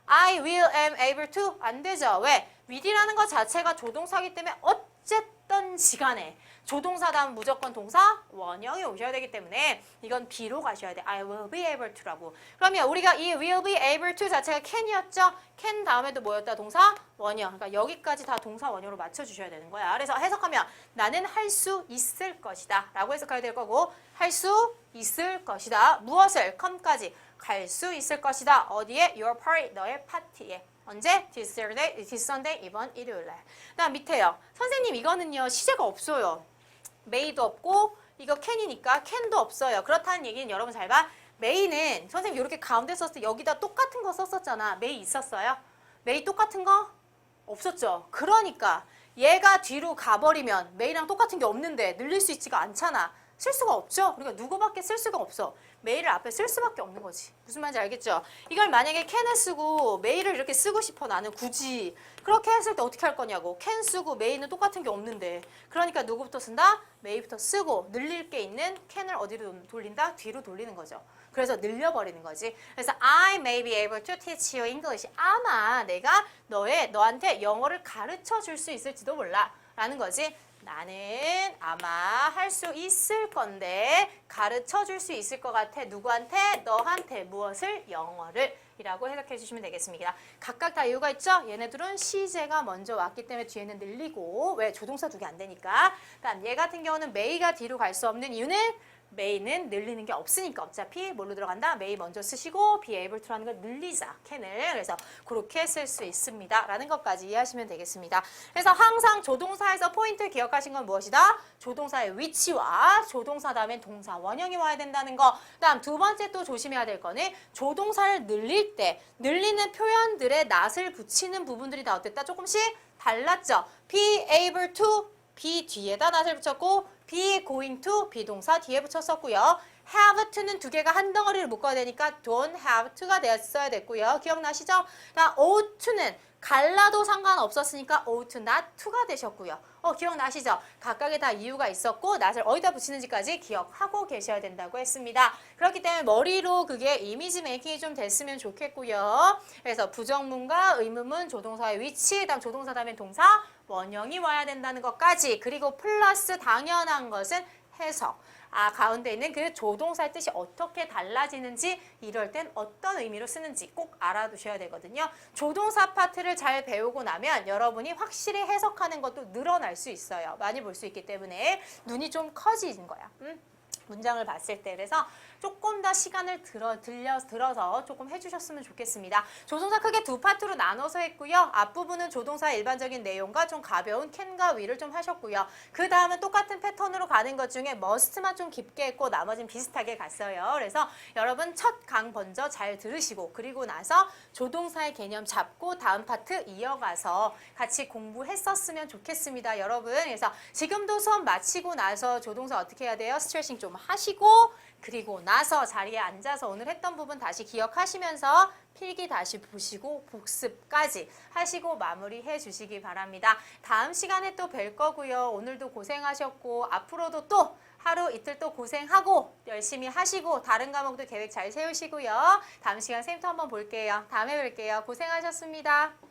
I will am able to. 안 되죠. 왜? will이라는 것 자체가 조동사이기 때문에 어쨌든 시간에 조동사 다음 무조건 동사 원형이 오셔야 되기 때문에 이건 be로 가셔야 돼. I will be able to라고. 그러면 우리가 이 will be able to 자체가 can이었죠. can 다음에도 뭐였다? 동사 원형. 그러니까 여기까지 다 동사 원형으로 맞춰주셔야 되는 거야. 그래서 해석하면 나는 할 수 있을 것이다 라고 해석해야 될 거고 할 수 있을 것이다. 무엇을? come까지 갈 수 있을 것이다. 어디에? your party. 너의 파티에. 언제? this Sunday 이번 일요일에. 그다음 밑에요. 선생님 이거는요. 시제가 없어요. may도 없고 이거 can이니까 can도 없어요. 그렇다는 얘기는 여러분 잘 봐. may는 선생님 이렇게 가운데 썼을 때 여기다 똑같은 거 썼었잖아. may 있었어요? may 똑같은 거? 없었죠. 그러니까 얘가 뒤로 가버리면 may랑 똑같은 게 없는데 늘릴 수 있지가 않잖아. 쓸 수가 없죠. 그러니까 누구밖에 쓸 수가 없어. may를 앞에 쓸 수밖에 없는 거지. 무슨 말인지 알겠죠? 이걸 만약에 can을 쓰고 may를 이렇게 쓰고 싶어 나는 굳이 그렇게 했을 때 어떻게 할 거냐고. can 쓰고 may는 똑같은 게 없는데 그러니까 누구부터 쓴다? may부터 쓰고 늘릴 게 있는 can을 어디로 돌린다? 뒤로 돌리는 거죠. 그래서 늘려버리는 거지. 그래서 I may be able to teach you English. 아마 내가 너한테 영어를 가르쳐 줄 수 있을지도 몰라 라는 거지. 나는 아마 할 수 있을 건데 가르쳐 줄 수 있을 것 같아. 누구한테? 너한테. 무엇을? 영어를. 이라고 해석해 주시면 되겠습니다. 각각 다 이유가 있죠? 얘네들은 시제가 먼저 왔기 때문에 뒤에는 늘리고 왜? 조동사 두 개 안 되니까. 그다음 얘 같은 경우는 may가 뒤로 갈 수 없는 이유는 may는 늘리는 게 없으니까 어차피 뭘로 들어간다? may 먼저 쓰시고 be able to라는 걸 늘리자. can을. 그래서 그렇게 쓸 수 있습니다. 라는 것까지 이해하시면 되겠습니다. 그래서 항상 조동사에서 포인트 기억하신 건 무엇이다? 조동사의 위치와 조동사 다음엔 동사 원형이 와야 된다는 거. 그다음 두 번째 또 조심해야 될 거는 조동사를 늘릴 때 늘리는 표현들에 not을 붙이는 부분들이 다 어땠다? 조금씩 달랐죠? be able to be 뒤에다 not을 붙였고 be going to 비동사 뒤에 붙였었고요. have to는 두 개가 한 덩어리를 묶어야 되니까 don't have to가 되었어야 됐고요. 기억나시죠? 그다음 ought to는 갈라도 상관없었으니까 ought not to가 되셨고요. 기억나시죠? 각각의 다 이유가 있었고 not을 어디다 붙이는지까지 기억하고 계셔야 된다고 했습니다. 그렇기 때문에 머리로 그게 이미지 메이킹이 좀 됐으면 좋겠고요. 그래서 부정문과 의문문, 조동사의 위치, 그다음 조동사 다음에 동사, 원형이 와야 된다는 것까지. 그리고 플러스 당연한 것은 해석. 가운데 있는 그 조동사의 뜻이 어떻게 달라지는지 이럴 땐 어떤 의미로 쓰는지 꼭 알아두셔야 되거든요. 조동사 파트를 잘 배우고 나면 여러분이 확실히 해석하는 것도 늘어날 수 있어요. 많이 볼 수 있기 때문에 눈이 좀 커지는 거야. 문장을 봤을 때. 그래서 조금 더 시간을 들어서 조금 해주셨으면 좋겠습니다. 조동사 크게 두 파트로 나눠서 했고요. 앞부분은 조동사의 일반적인 내용과 좀 가벼운 can과 will을 좀 하셨고요. 그 다음은 똑같은 패턴으로 가는 것 중에 must만 좀 깊게 했고 나머지는 비슷하게 갔어요. 그래서 여러분 첫 강 먼저 잘 들으시고 그리고 나서 조동사의 개념 잡고 다음 파트 이어가서 같이 공부했었으면 좋겠습니다. 여러분. 그래서 지금도 수업 마치고 나서 조동사 어떻게 해야 돼요? 스트레칭 좀 하시고 그리고 나서 자리에 앉아서 오늘 했던 부분 다시 기억하시면서 필기 다시 보시고 복습까지 하시고 마무리해 주시기 바랍니다. 다음 시간에 또 뵐 거고요. 오늘도 고생하셨고 앞으로도 또 하루 이틀 또 고생하고 열심히 하시고 다른 과목도 계획 잘 세우시고요. 다음 시간 쌤 또 한번 볼게요. 다음에 뵐게요. 고생하셨습니다.